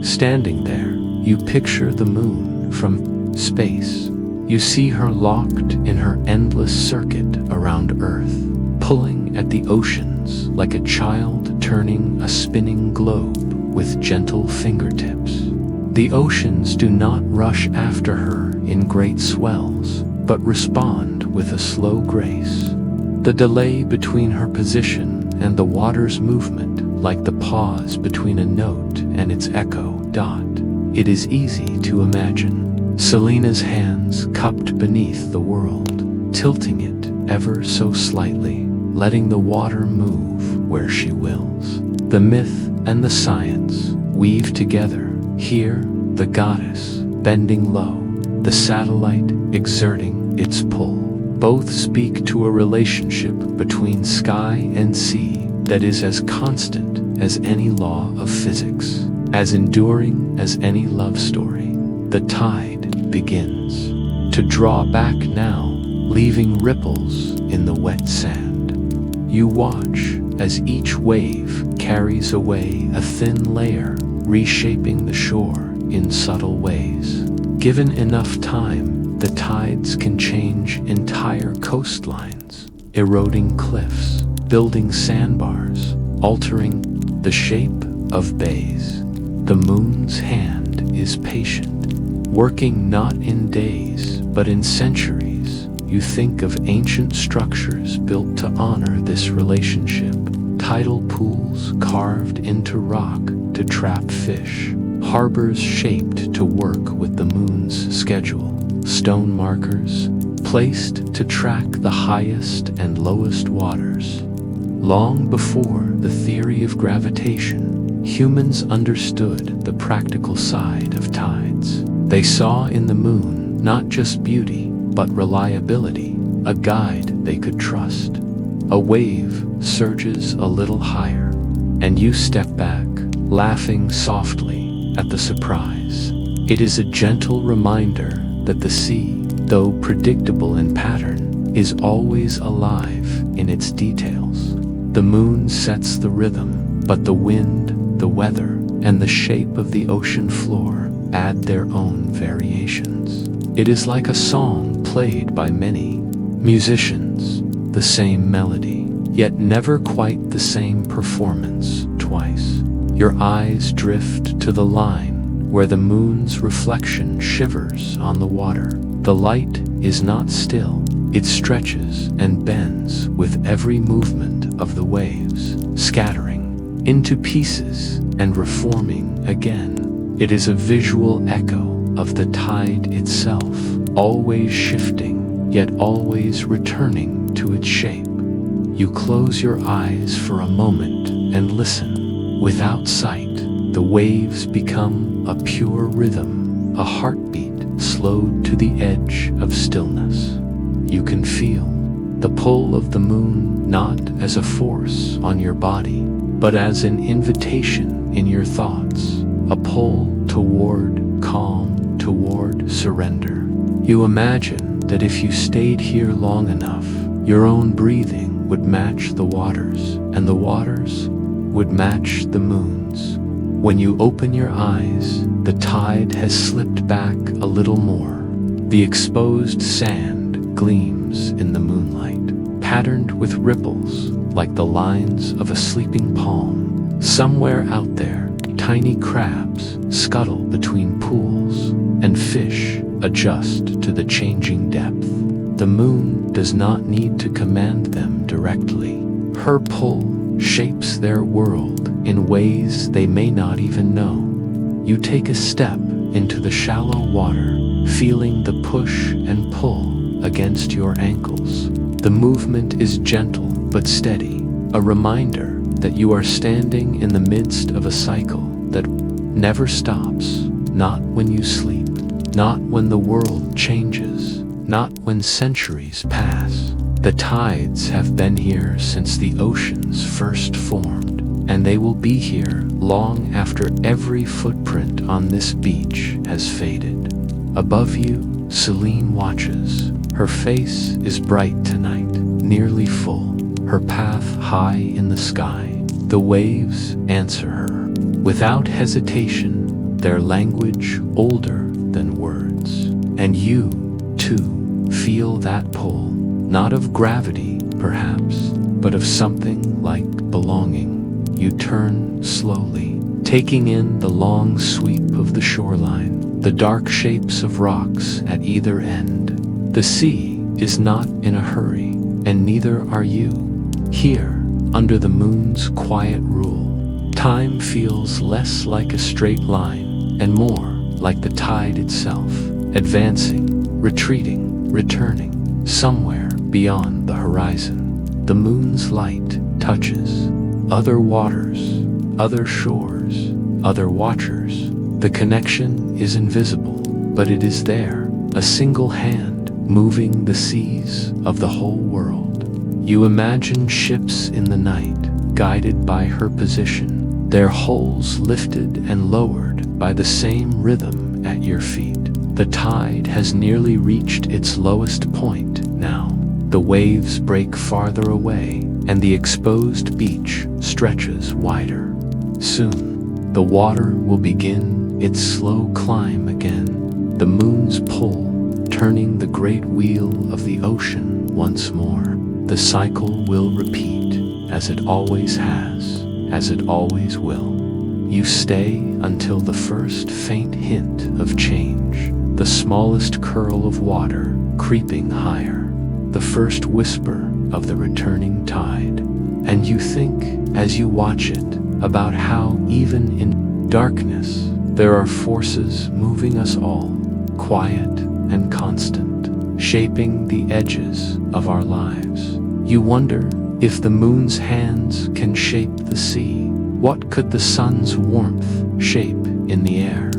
Standing there, you picture the moon from space. You see her locked in her endless circuit around Earth, pulling at the oceans like a child turning a spinning globe with gentle fingertips. The oceans do not rush after her in great swells, but respond with a slow grace. The delay between her position and the water's movement, like the pause between a note and its echo. It is easy to imagine Selena's hands cupped beneath the world, tilting it ever so slightly, letting the water move where she wills. The myth and the science weave together. Here, the goddess bending low, the satellite exerting its pull. Both speak to a relationship between sky and sea that is as constant as any law of physics, as enduring as any love story. The tide begins to draw back now, leaving ripples in the wet sand. You watch as each wave carries away a thin layer, reshaping the shore in subtle ways. Given enough time, the tides can change entire coastlines, eroding cliffs, building sandbars, altering the shape of bays. The moon's hand is patient, working not in days, but in centuries. You think of ancient structures built to honor this relationship, tidal pools carved into rock to trap fish, harbors shaped to work with the moon's schedule, stone markers placed to track the highest and lowest waters. Long before the theory of gravitation, humans understood the practical side of tides. They saw in the moon not just beauty, but reliability, a guide they could trust. A wave surges a little higher, and you step back, laughing softly at the surprise. It is a gentle reminder that the sea, though predictable in pattern, is always alive in its details. The moon sets the rhythm, but the wind, the weather, and the shape of the ocean floor add their own variations. It is like a song played by many musicians, the same melody, yet never quite the same performance twice. Your eyes drift to the line where the moon's reflection shivers on the water. The light is not still, it stretches and bends with every movement of the waves, scattering into pieces and reforming again. It is a visual echo of the tide itself, always shifting, yet always returning to its shape. You close your eyes for a moment and listen. Without sight, the waves become a pure rhythm, a heartbeat slowed to the edge of stillness. You can feel the pull of the moon not as a force on your body, but as an invitation in your thoughts, a pull toward calm, toward surrender. You imagine that if you stayed here long enough, your own breathing would match the waters, and the waters would match the moon's. When you open your eyes, the tide has slipped back a little more. The exposed sand gleams in the moonlight, patterned with ripples like the lines of a sleeping palm. Somewhere out there, tiny crabs scuttle between pools, and fish adjust to the changing depth. The moon does not need to command them directly. Her pull shapes their world in ways they may not even know. You take a step into the shallow water, feeling the push and pull against your ankles. The movement is gentle but steady, a reminder that you are standing in the midst of a cycle that never stops, not when you sleep, not when the world changes, not when centuries pass. The tides have been here since the oceans first formed, and they will be here long after every footprint on this beach has faded. Above you, Selene watches. Her face is bright tonight, nearly full, her path high in the sky. The waves answer her, without hesitation, their language older than words. And you, too, feel that pull, not of gravity, perhaps, but of something like belonging. You turn slowly, taking in the long sweep of the shoreline, the dark shapes of rocks at either end. The sea is not in a hurry, and neither are you. Here, under the moon's quiet rule, time feels less like a straight line and more like the tide itself, advancing, retreating, returning, somewhere beyond the horizon. The moon's light touches other waters, other shores, other watchers. The connection is invisible, but it is there, a single hand moving the seas of the whole world. You imagine ships in the night, guided by her position, their hulls lifted and lowered by the same rhythm at your feet. The tide has nearly reached its lowest point now. The waves break farther away, and the exposed beach stretches wider. Soon, the water will begin its slow climb again, the moon's pull turning the great wheel of the ocean once more. The cycle will repeat, as it always has, as it always will. You stay until the first faint hint of change, the smallest curl of water creeping higher, the first whisper of the returning tide. And you think, as you watch it, about how even in darkness there are forces moving us all, quiet and constant, shaping the edges of our lives. You wonder if the moon's hands can shape the sea. What could the sun's warmth shape in the air?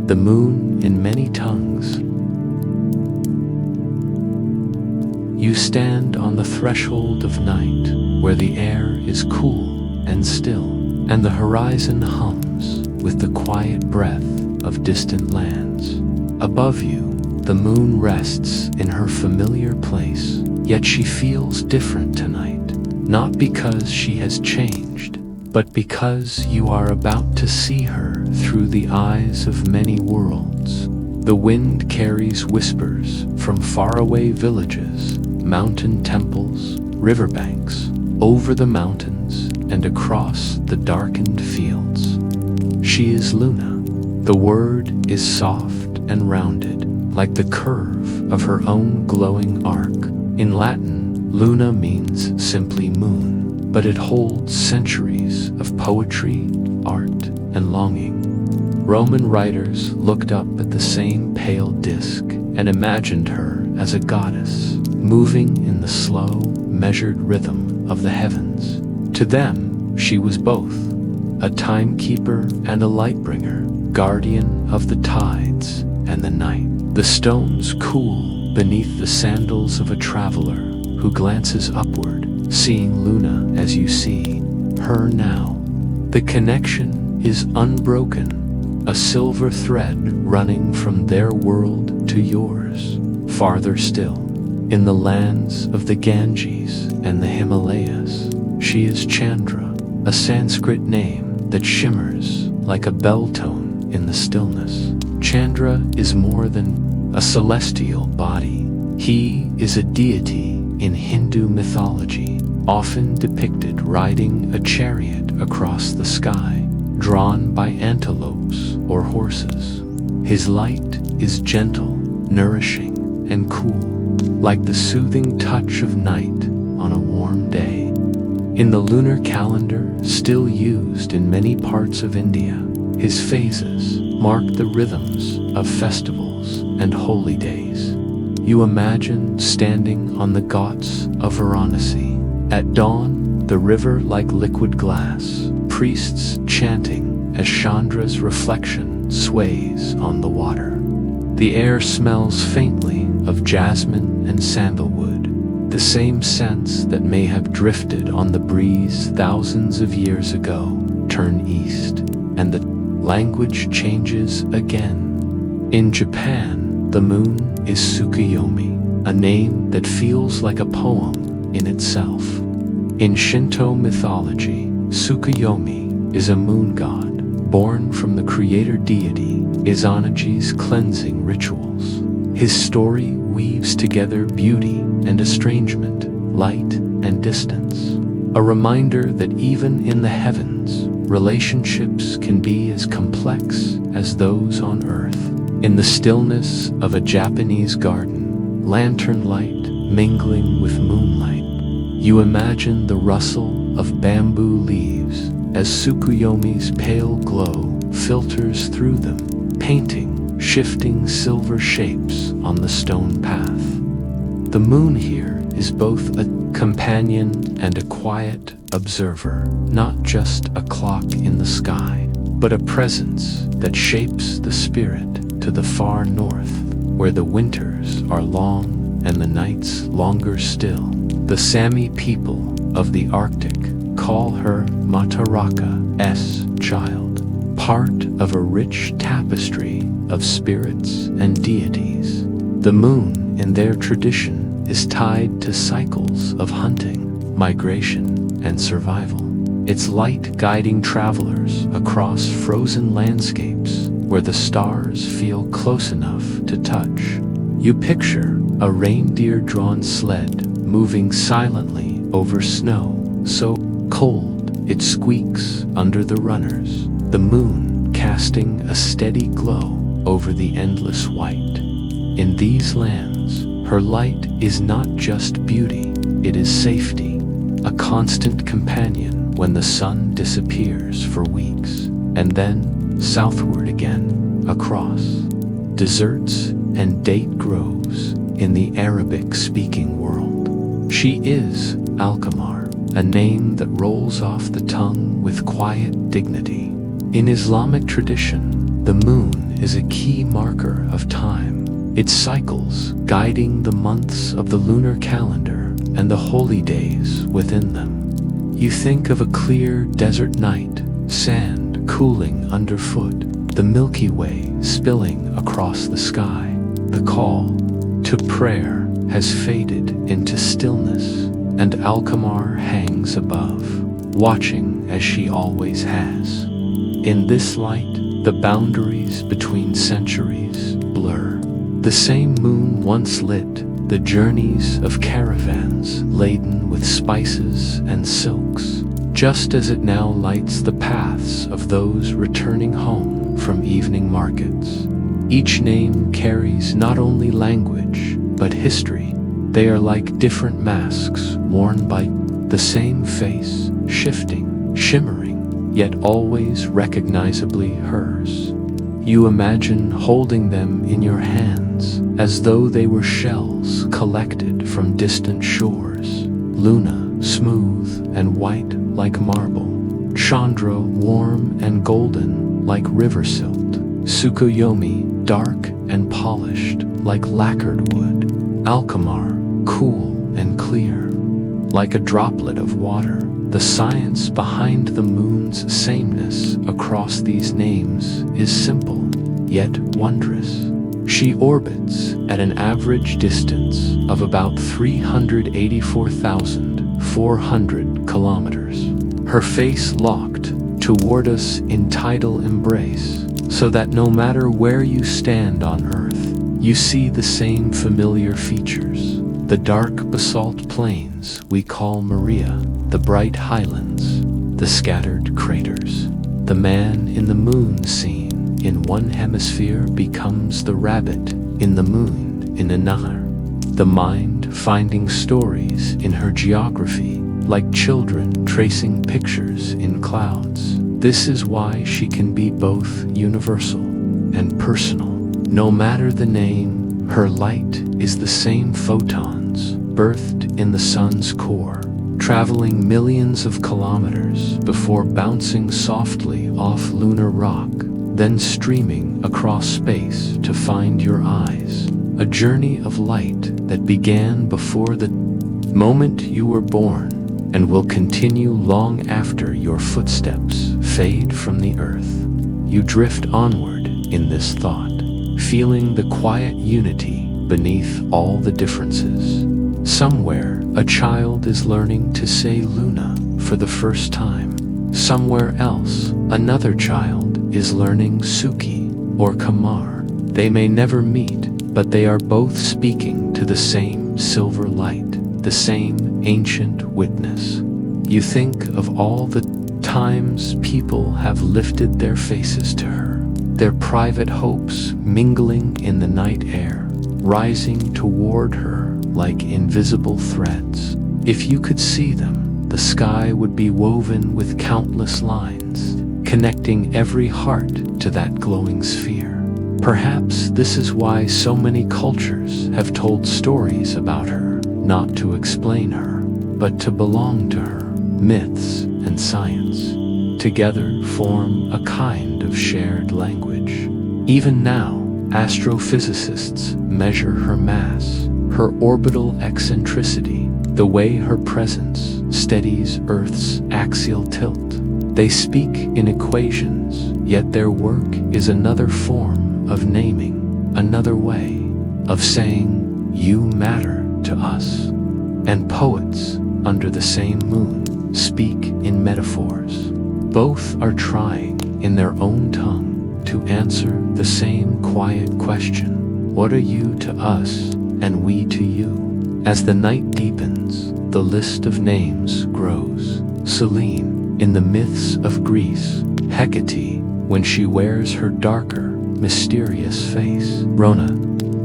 The moon in many tongues. You stand on the threshold of night, where the air is cool and still, and the horizon hums with the quiet breath of distant lands. Above you, the moon rests in her familiar place, yet she feels different tonight, not because she has changed, but because you are about to see her through the eyes of many worlds. The wind carries whispers from faraway villages, mountain temples, riverbanks. Over the mountains, and across the darkened fields. She is Luna. The word is soft and rounded, like the curve of her own glowing arc. In Latin, Luna means simply moon, but it holds centuries of poetry, art, and longing. Roman writers looked up at the same pale disk and imagined her as a goddess, moving in the slow, measured rhythm of the heavens. To them, she was both a timekeeper and a lightbringer, guardian of the tides and the night. The stones cool beneath the sandals of a traveler who glances upward, seeing Luna as you see her now. The connection is unbroken, a silver thread running from their world to yours. Farther still, in the lands of the Ganges and the Himalayas, she is Chandra, a Sanskrit name that shimmers like a bell tone in the stillness. Chandra is more than a celestial body. He is a deity in Hindu mythology, often depicted riding a chariot across the sky, drawn by antelopes or horses. His light is gentle, nourishing, and cool, like the soothing touch of night on a warm day. In the lunar calendar, still used in many parts of India, his phases mark the rhythms of festivals and holy days. You imagine standing on the Ghats of Varanasi. At dawn, the river like liquid glass, priests chanting as Chandra's reflection sways on the water. The air smells faintly of jasmine and sandalwood, the same scents that may have drifted on the breeze thousands of years ago turn east, and the language changes again. In Japan, the moon is Tsukuyomi, a name that feels like a poem in itself. In Shinto mythology, Tsukuyomi is a moon god, born from the creator deity Izanagi's cleansing rituals. His story weaves together beauty and estrangement, light and distance, a reminder that even in the heavens, relationships can be as complex as those on Earth. In the stillness of a Japanese garden, lantern light mingling with moonlight, you imagine the rustle of bamboo leaves as Tsukuyomi's pale glow filters through them, painting shifting silver shapes on the stone path. The moon here is both a companion and a quiet observer, not just a clock in the sky, but a presence that shapes the spirit to the far north, where the winters are long and the nights longer still. The Sami people of the Arctic call her Mataraka's child, part of a rich tapestry of spirits and deities. The moon, in their tradition, is tied to cycles of hunting, migration, and survival. Its light guiding travelers across frozen landscapes where the stars feel close enough to touch. You picture a reindeer-drawn sled moving silently over snow, so cold it squeaks under the runners. The moon casting a steady glow over the endless white. In these lands, her light is not just beauty, it is safety, a constant companion when the sun disappears for weeks, and then southward again, across deserts and date groves in the Arabic-speaking world. She is Alkamar, a name that rolls off the tongue with quiet dignity. In Islamic tradition, the moon is a key marker of time, its cycles guiding the months of the lunar calendar and the holy days within them. You think of a clear desert night, sand cooling underfoot, the Milky Way spilling across the sky. The call to prayer has faded into stillness, and Alkamar hangs above, watching as she always has. In this light, the boundaries between centuries blur. The same moon once lit the journeys of caravans laden with spices and silks, just as it now lights the paths of those returning home from evening markets. Each name carries not only language, but history. They are like different masks worn by the same face, shifting, shimmering, yet always recognizably hers. You imagine holding them in your hands as though they were shells collected from distant shores. Luna, smooth and white like marble. Chandra, warm and golden like river silt. Tsukuyomi, dark and polished like lacquered wood. Alkmaar, cool and clear like a droplet of water. The science behind the moon's sameness across these names is simple, yet wondrous. She orbits at an average distance of about 384,400 kilometers. Her face locked toward us in tidal embrace, so that no matter where you stand on Earth, you see the same familiar features. The dark basalt plains we call Maria, the bright highlands, the scattered craters. The man in the moon scene in one hemisphere becomes the rabbit in the moon in another. The mind finding stories in her geography, like children tracing pictures in clouds. This is why she can be both universal and personal. No matter the name, her light is the same photons, birthed in the sun's core, traveling millions of kilometers before bouncing softly off lunar rock, then streaming across space to find your eyes. A journey of light that began before the moment you were born and will continue long after your footsteps fade from the earth. You drift onward in this thought, feeling the quiet unity beneath all the differences. Somewhere, a child is learning to say Luna for the first time. Somewhere else, another child is learning Suki or Kamar. They may never meet, but they are both speaking to the same silver light, the same ancient witness. You think of all the times people have lifted their faces to her, their private hopes mingling in the night air, rising toward her like invisible threads. If you could see them, the sky would be woven with countless lines, connecting every heart to that glowing sphere. Perhaps this is why so many cultures have told stories about her, not to explain her, but to belong to her. Myths and science together form a kind of shared language. Even now, astrophysicists measure her mass, her orbital eccentricity, the way her presence steadies Earth's axial tilt. They speak in equations, yet their work is another form of naming, another way of saying, you matter to us. And poets, under the same moon, speak in metaphors. Both are trying, in their own tongue, to answer the same quiet question. What are you to us, and we to you? As the night deepens, the list of names grows. Selene, in the myths of Greece. Hecate, when she wears her darker, mysterious face. Rona,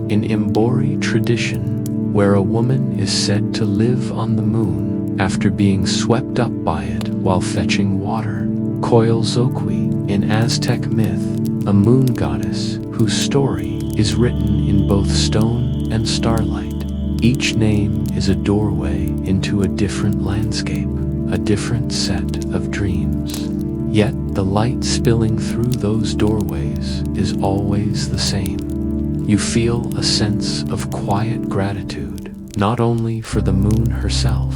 in Imbori tradition, where a woman is said to live on the moon after being swept up by it while fetching water. Coyolxauhqui, in Aztec myth, a moon goddess whose story is written in both stone and starlight. Each name is a doorway into a different landscape, a different set of dreams. Yet the light spilling through those doorways is always the same. You feel a sense of quiet gratitude, not only for the moon herself,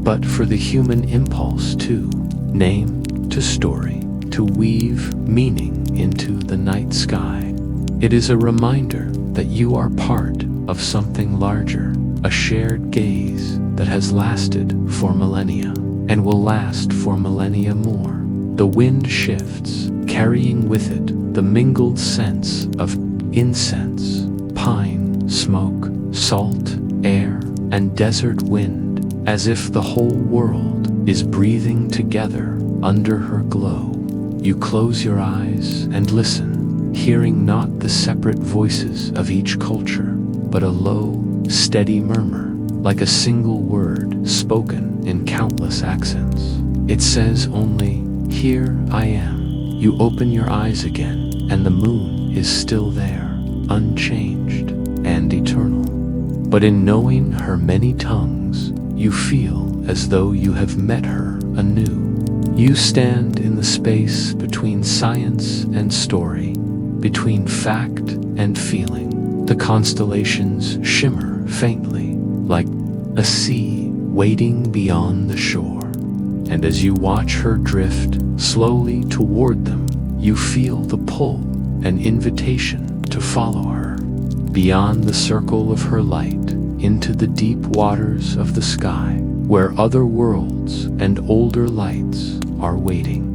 but for the human impulse to name, to story, to weave meaning into the night sky. It is a reminder that you are part of something larger, a shared gaze that has lasted for millennia and will last for millennia more. The wind shifts, carrying with it the mingled scents of incense, pine, smoke, salt, air, and desert wind, as if the whole world is breathing together under her glow. You close your eyes and listen, hearing not the separate voices of each culture, but a low, steady murmur, like a single word spoken in countless accents. It says only, "Here I am." You open your eyes again, and the moon is still there, unchanged and eternal. But in knowing her many tongues, you feel as though you have met her anew. You stand in the space between science and story, between fact and feeling. The constellations shimmer faintly, like a sea waiting beyond the shore. And as you watch her drift slowly toward them, you feel the pull, an invitation to follow her, beyond the circle of her light, into the deep waters of the sky, where other worlds and older lights are waiting.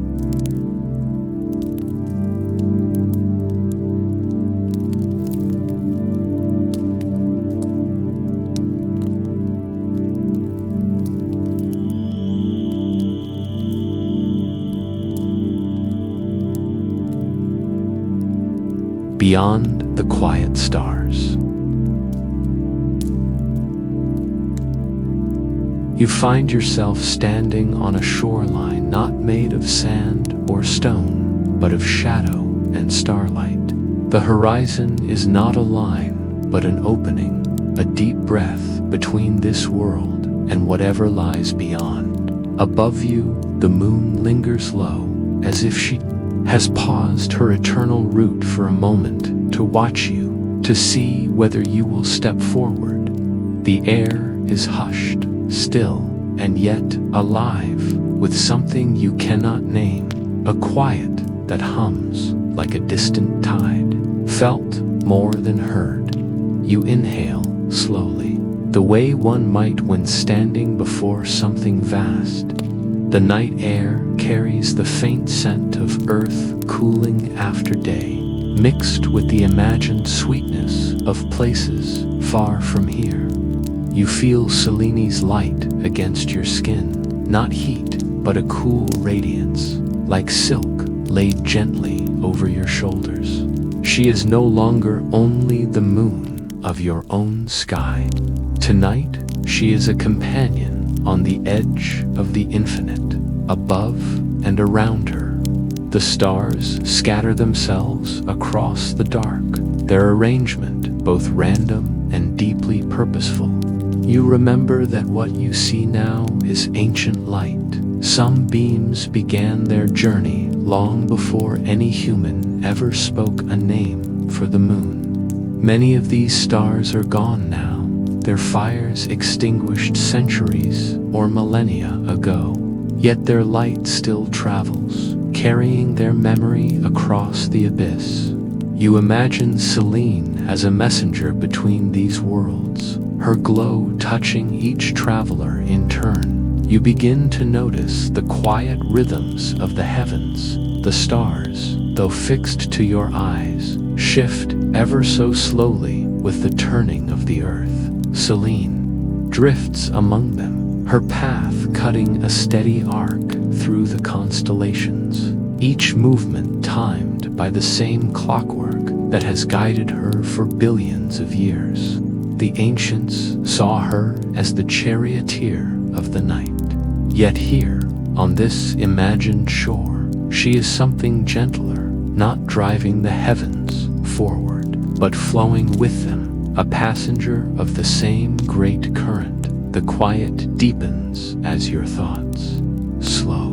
Beyond the quiet stars. You find yourself standing on a shoreline not made of sand or stone, but of shadow and starlight. The horizon is not a line, but an opening, a deep breath between this world and whatever lies beyond. Above you, the moon lingers low, as if she has paused her eternal route for a moment to watch you, to see whether you will step forward. The air is hushed, still, and yet alive with something you cannot name, a quiet that hums like a distant tide, felt more than heard. You inhale slowly, the way one might when standing before something vast. The night air carries the faint scent of earth cooling after day, mixed with the imagined sweetness of places far from here. You feel Selene's light against your skin, not heat, but a cool radiance, like silk laid gently over your shoulders. She is no longer only the moon of your own sky. Tonight, she is a companion on the edge of the infinite, above and around her. The stars scatter themselves across the dark, their arrangement both random and deeply purposeful. You remember that what you see now is ancient light. Some beams began their journey long before any human ever spoke a name for the moon. Many of these stars are gone now, their fires extinguished centuries or millennia ago. Yet their light still travels, carrying their memory across the abyss. You imagine Selene as a messenger between these worlds, her glow touching each traveler in turn. You begin to notice the quiet rhythms of the heavens. The stars, though fixed to your eyes, shift ever so slowly with the turning of the earth. Selene drifts among them, her path cutting a steady arc through the constellations, each movement timed by the same clockwork that has guided her for billions of years. The ancients saw her as the charioteer of the night. Yet here, on this imagined shore, she is something gentler, not driving the heavens forward, but flowing with them, a passenger of the same great current. The quiet deepens as your thoughts slow.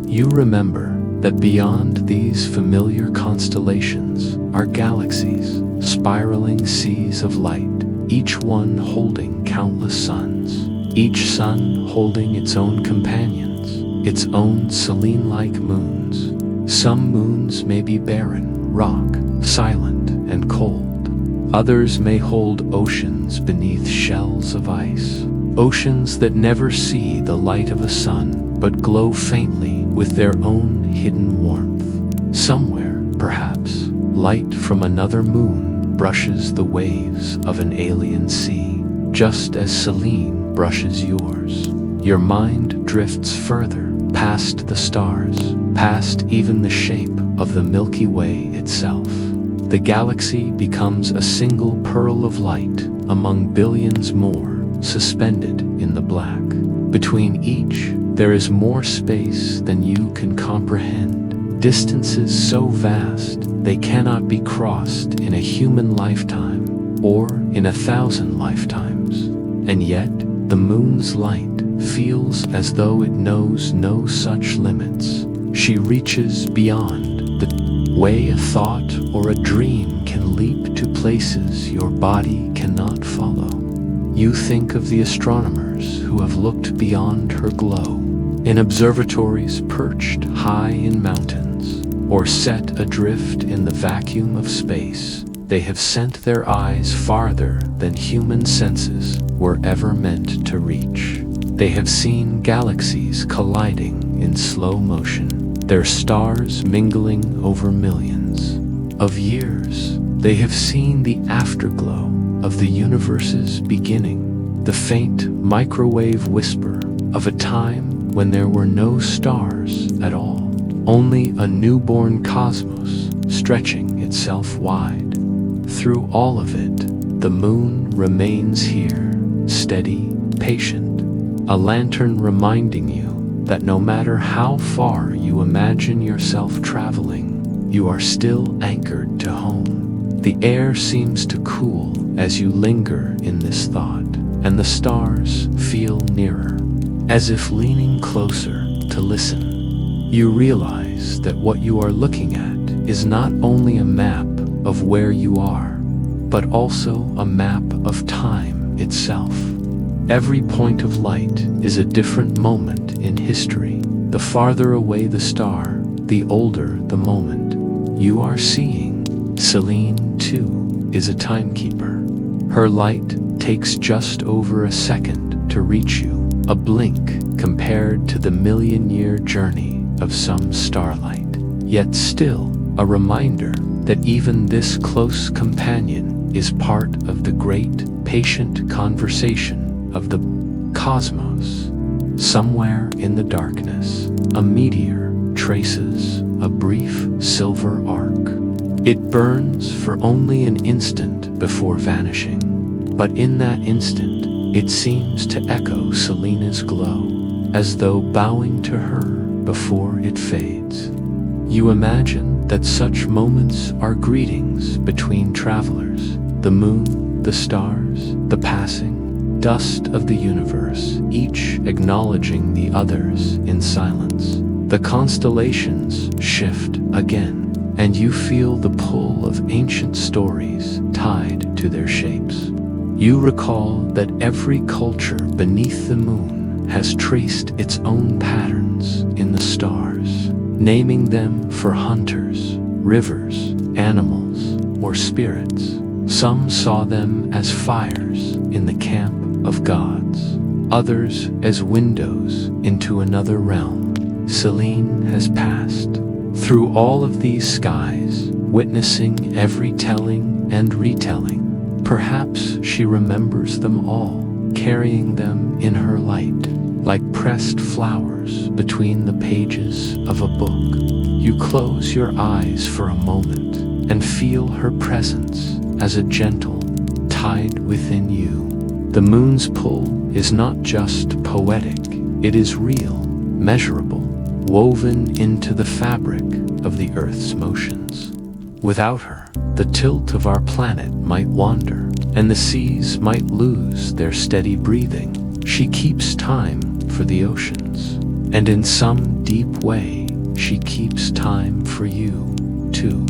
You remember that beyond these familiar constellations are galaxies, spiraling seas of light, each one holding countless suns, each sun holding its own companions, its own Selene-like moons. Some moons may be barren, rock, silent, and cold. Others may hold oceans beneath shells of ice, oceans that never see the light of a sun, but glow faintly with their own hidden warmth. Somewhere, perhaps, light from another moon brushes the waves of an alien sea, just as Selene brushes yours. your mind drifts further, past the stars, past even the shape of the Milky Way itself. The galaxy becomes a single pearl of light among billions more suspended in the black. Between each, there is more space than you can comprehend. Distances so vast, they cannot be crossed in a human lifetime or in 1,000 lifetimes. And yet, the moon's light feels as though it knows no such limits. She reaches beyond the way a thought or a dream can leap to places your body cannot follow. You think of the astronomers who have looked beyond her glow, in observatories perched high in mountains, or set adrift in the vacuum of space. They have sent their eyes farther than human senses were ever meant to reach. They have seen galaxies colliding in slow motion, their stars mingling over millions of years. They have seen the afterglow of the universe's beginning, the faint microwave whisper of a time when there were no stars at all, only a newborn cosmos stretching itself wide. Through all of it, the moon remains here, steady, patient, a lantern reminding you that no matter how far you imagine yourself traveling, you are still anchored to home. The air seems to cool as you linger in this thought, and the stars feel nearer, as if leaning closer to listen. You realize that what you are looking at is not only a map of where you are, but also a map of time itself. Every point of light is a different moment in history. The farther away the star, the older the moment. You are seeing Selene, too, is a timekeeper. Her light takes just over a second to reach you, a blink compared to the million-year journey of some starlight. Yet still, a reminder that even this close companion is part of the great, patient conversation of the cosmos. Somewhere in the darkness, a meteor traces a brief silver arc. It burns for only an instant before vanishing, but in that instant, it seems to echo Selena's glow, as though bowing to her before it fades. You imagine that such moments are greetings between travelers, the moon, the stars, the passing dust of the universe, each acknowledging the others in silence. The constellations shift again, and you feel the pull of ancient stories tied to their shapes. You recall that every culture beneath the moon has traced its own patterns in the stars, naming them for hunters, rivers, animals, or spirits. Some saw them as fires in the camp of gods, others as windows into another realm. Selene has passed through all of these skies, witnessing every telling and retelling. Perhaps she remembers them all, carrying them in her light, like pressed flowers between the pages of a book. You close your eyes for a moment and feel her presence as a gentle tide within you. The moon's pull is not just poetic, it is real, measurable, woven into the fabric of the Earth's motions. Without her, the tilt of our planet might wander, and the seas might lose their steady breathing. She keeps time for the oceans, and in some deep way, she keeps time for you, too.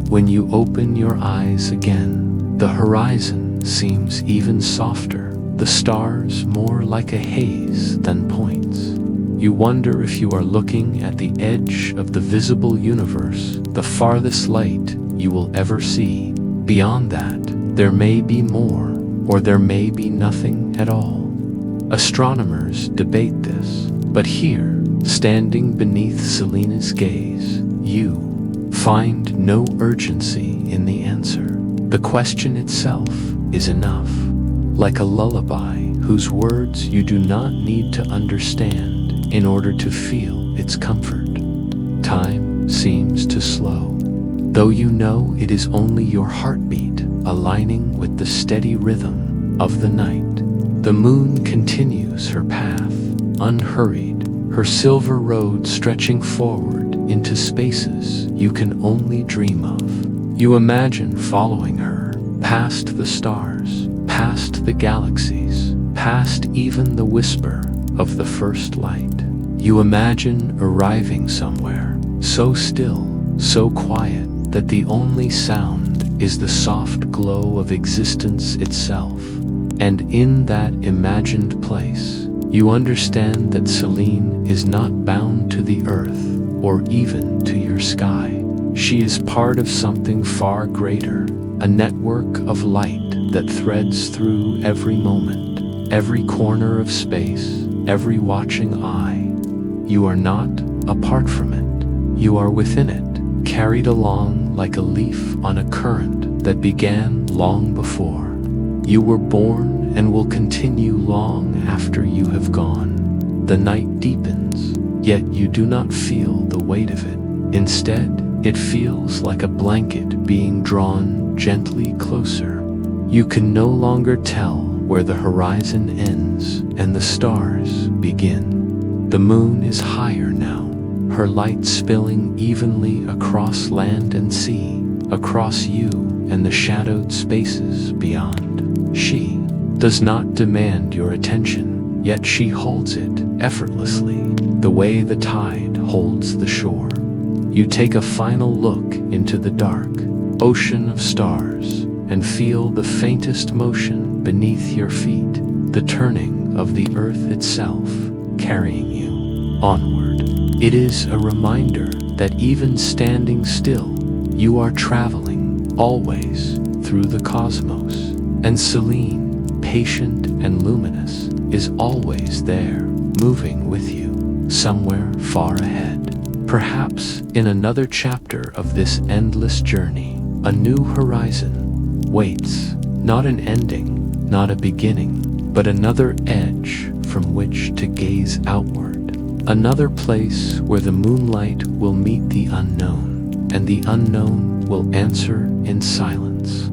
When you open your eyes again, the horizon seems even softer, the stars more like a haze than points. You wonder if you are looking at the edge of the visible universe, the farthest light you will ever see. Beyond that, there may be more, or there may be nothing at all. Astronomers debate this, but here, standing beneath Selena's gaze, you find no urgency in the answer. The question itself is enough, like a lullaby whose words you do not need to understand in order to feel its comfort. Time seems to slow, though you know it is only your heartbeat aligning with the steady rhythm of the night. The moon continues her path, unhurried, her silver road stretching forward into spaces you can only dream of. You imagine following her, past the stars, past the galaxies, past even the whisper of the first light. You imagine arriving somewhere, so still, so quiet, that the only sound is the soft glow of existence itself. And in that imagined place, you understand that Selene is not bound to the earth or even to your sky. She is part of something far greater, a network of light that threads through every moment, every corner of space, every watching eye. You are not apart from it. You are within it, carried along like a leaf on a current that began long before. You were born and will continue long after you have gone. The night deepens, yet you do not feel the weight of it. Instead, it feels like a blanket being drawn gently closer. You can no longer tell where the horizon ends and the stars begin. The moon is higher now, her light spilling evenly across land and sea, across you and the shadowed spaces beyond. She does not demand your attention, yet she holds it effortlessly, the way the tide holds the shore. You take a final look into the dark ocean of stars and feel the faintest motion beneath your feet, the turning of the earth itself, carrying you onward. It is a reminder that even standing still, you are traveling, always, through the cosmos. And Selene, patient and luminous, is always there, moving with you, somewhere far ahead. Perhaps in another chapter of this endless journey, a new horizon waits, not an ending, not a beginning, but another edge from which to gaze outward. Another place where the moonlight will meet the unknown, and the unknown will answer in silence.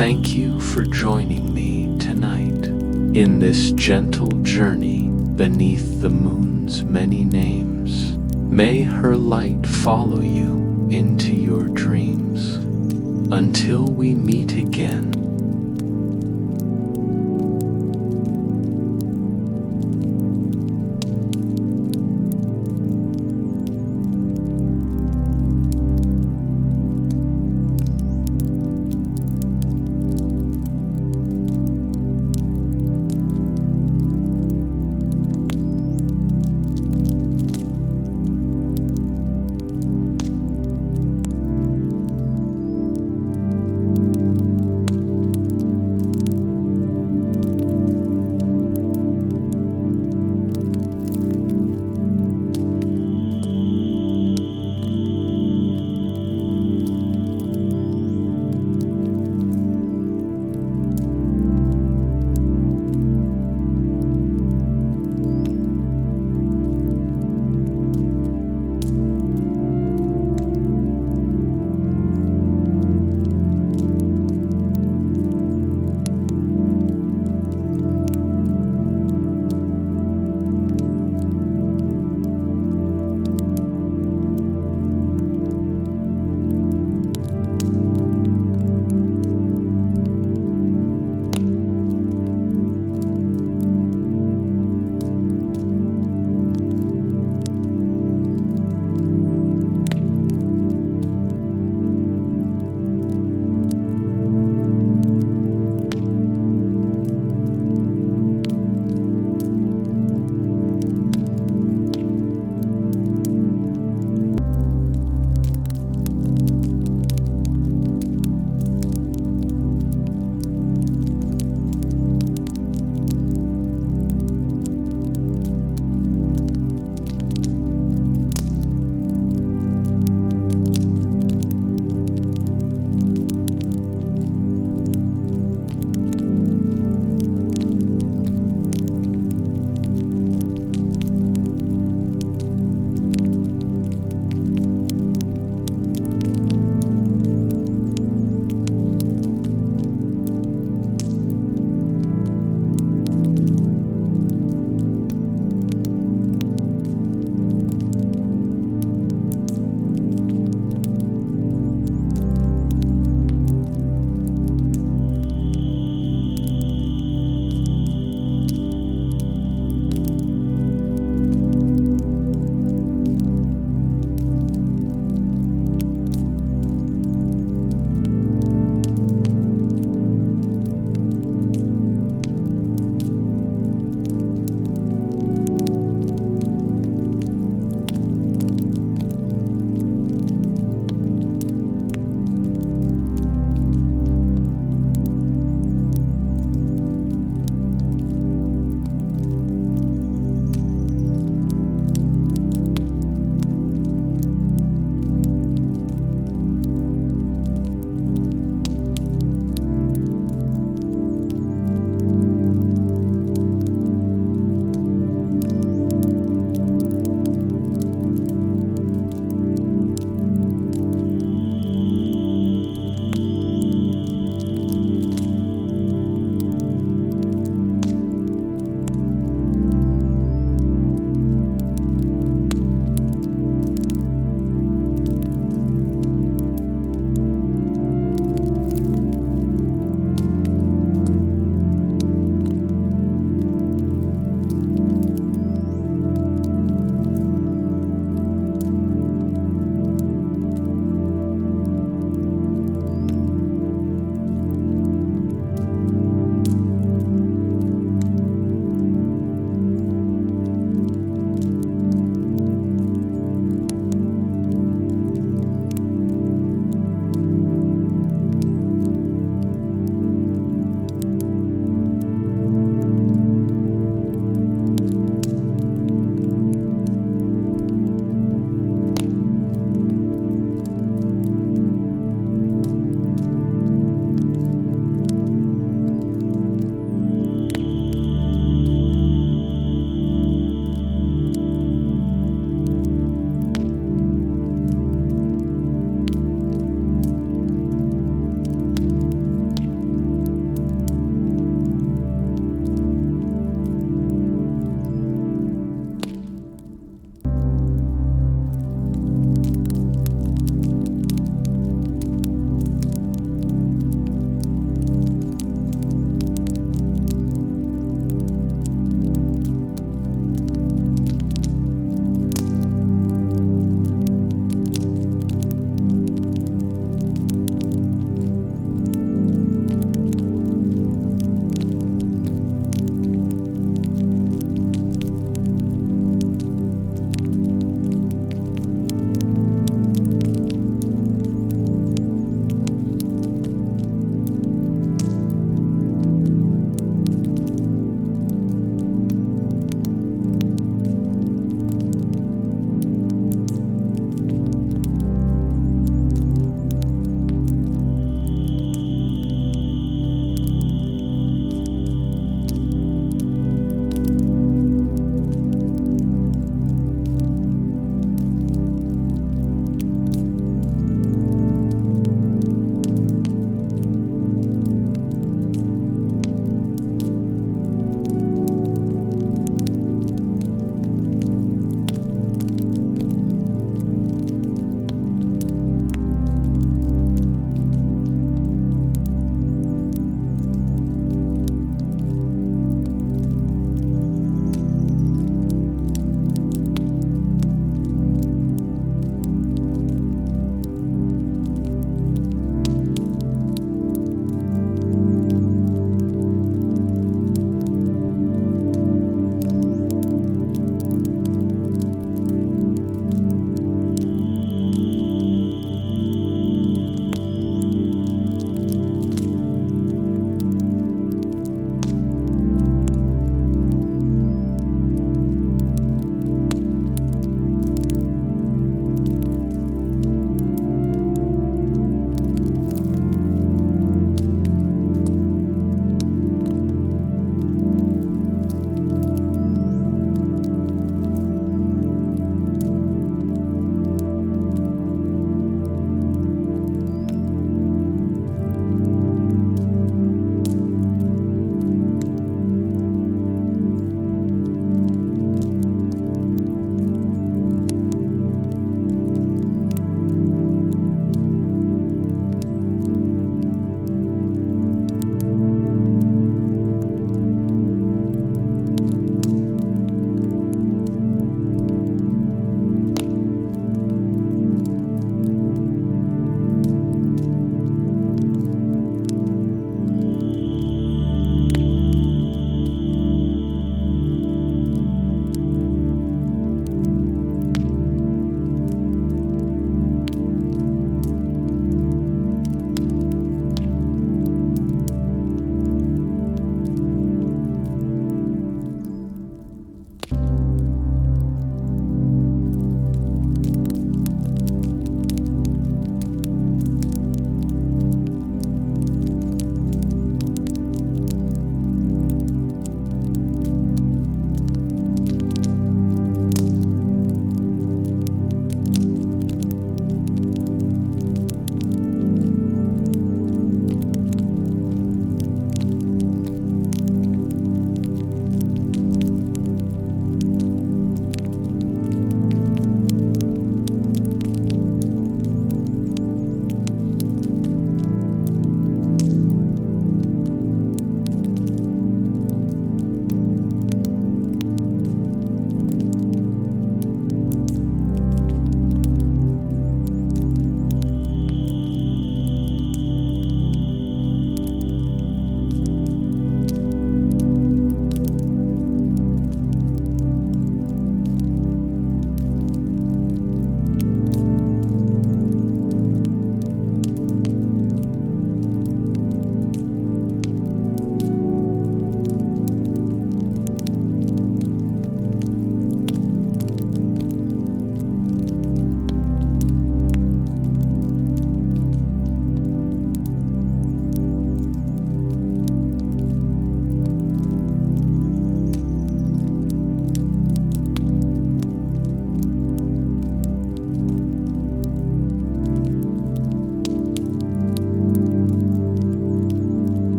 Thank you for joining me tonight in this gentle journey beneath the moon's many names. May her light follow you into your dreams. Until we meet again.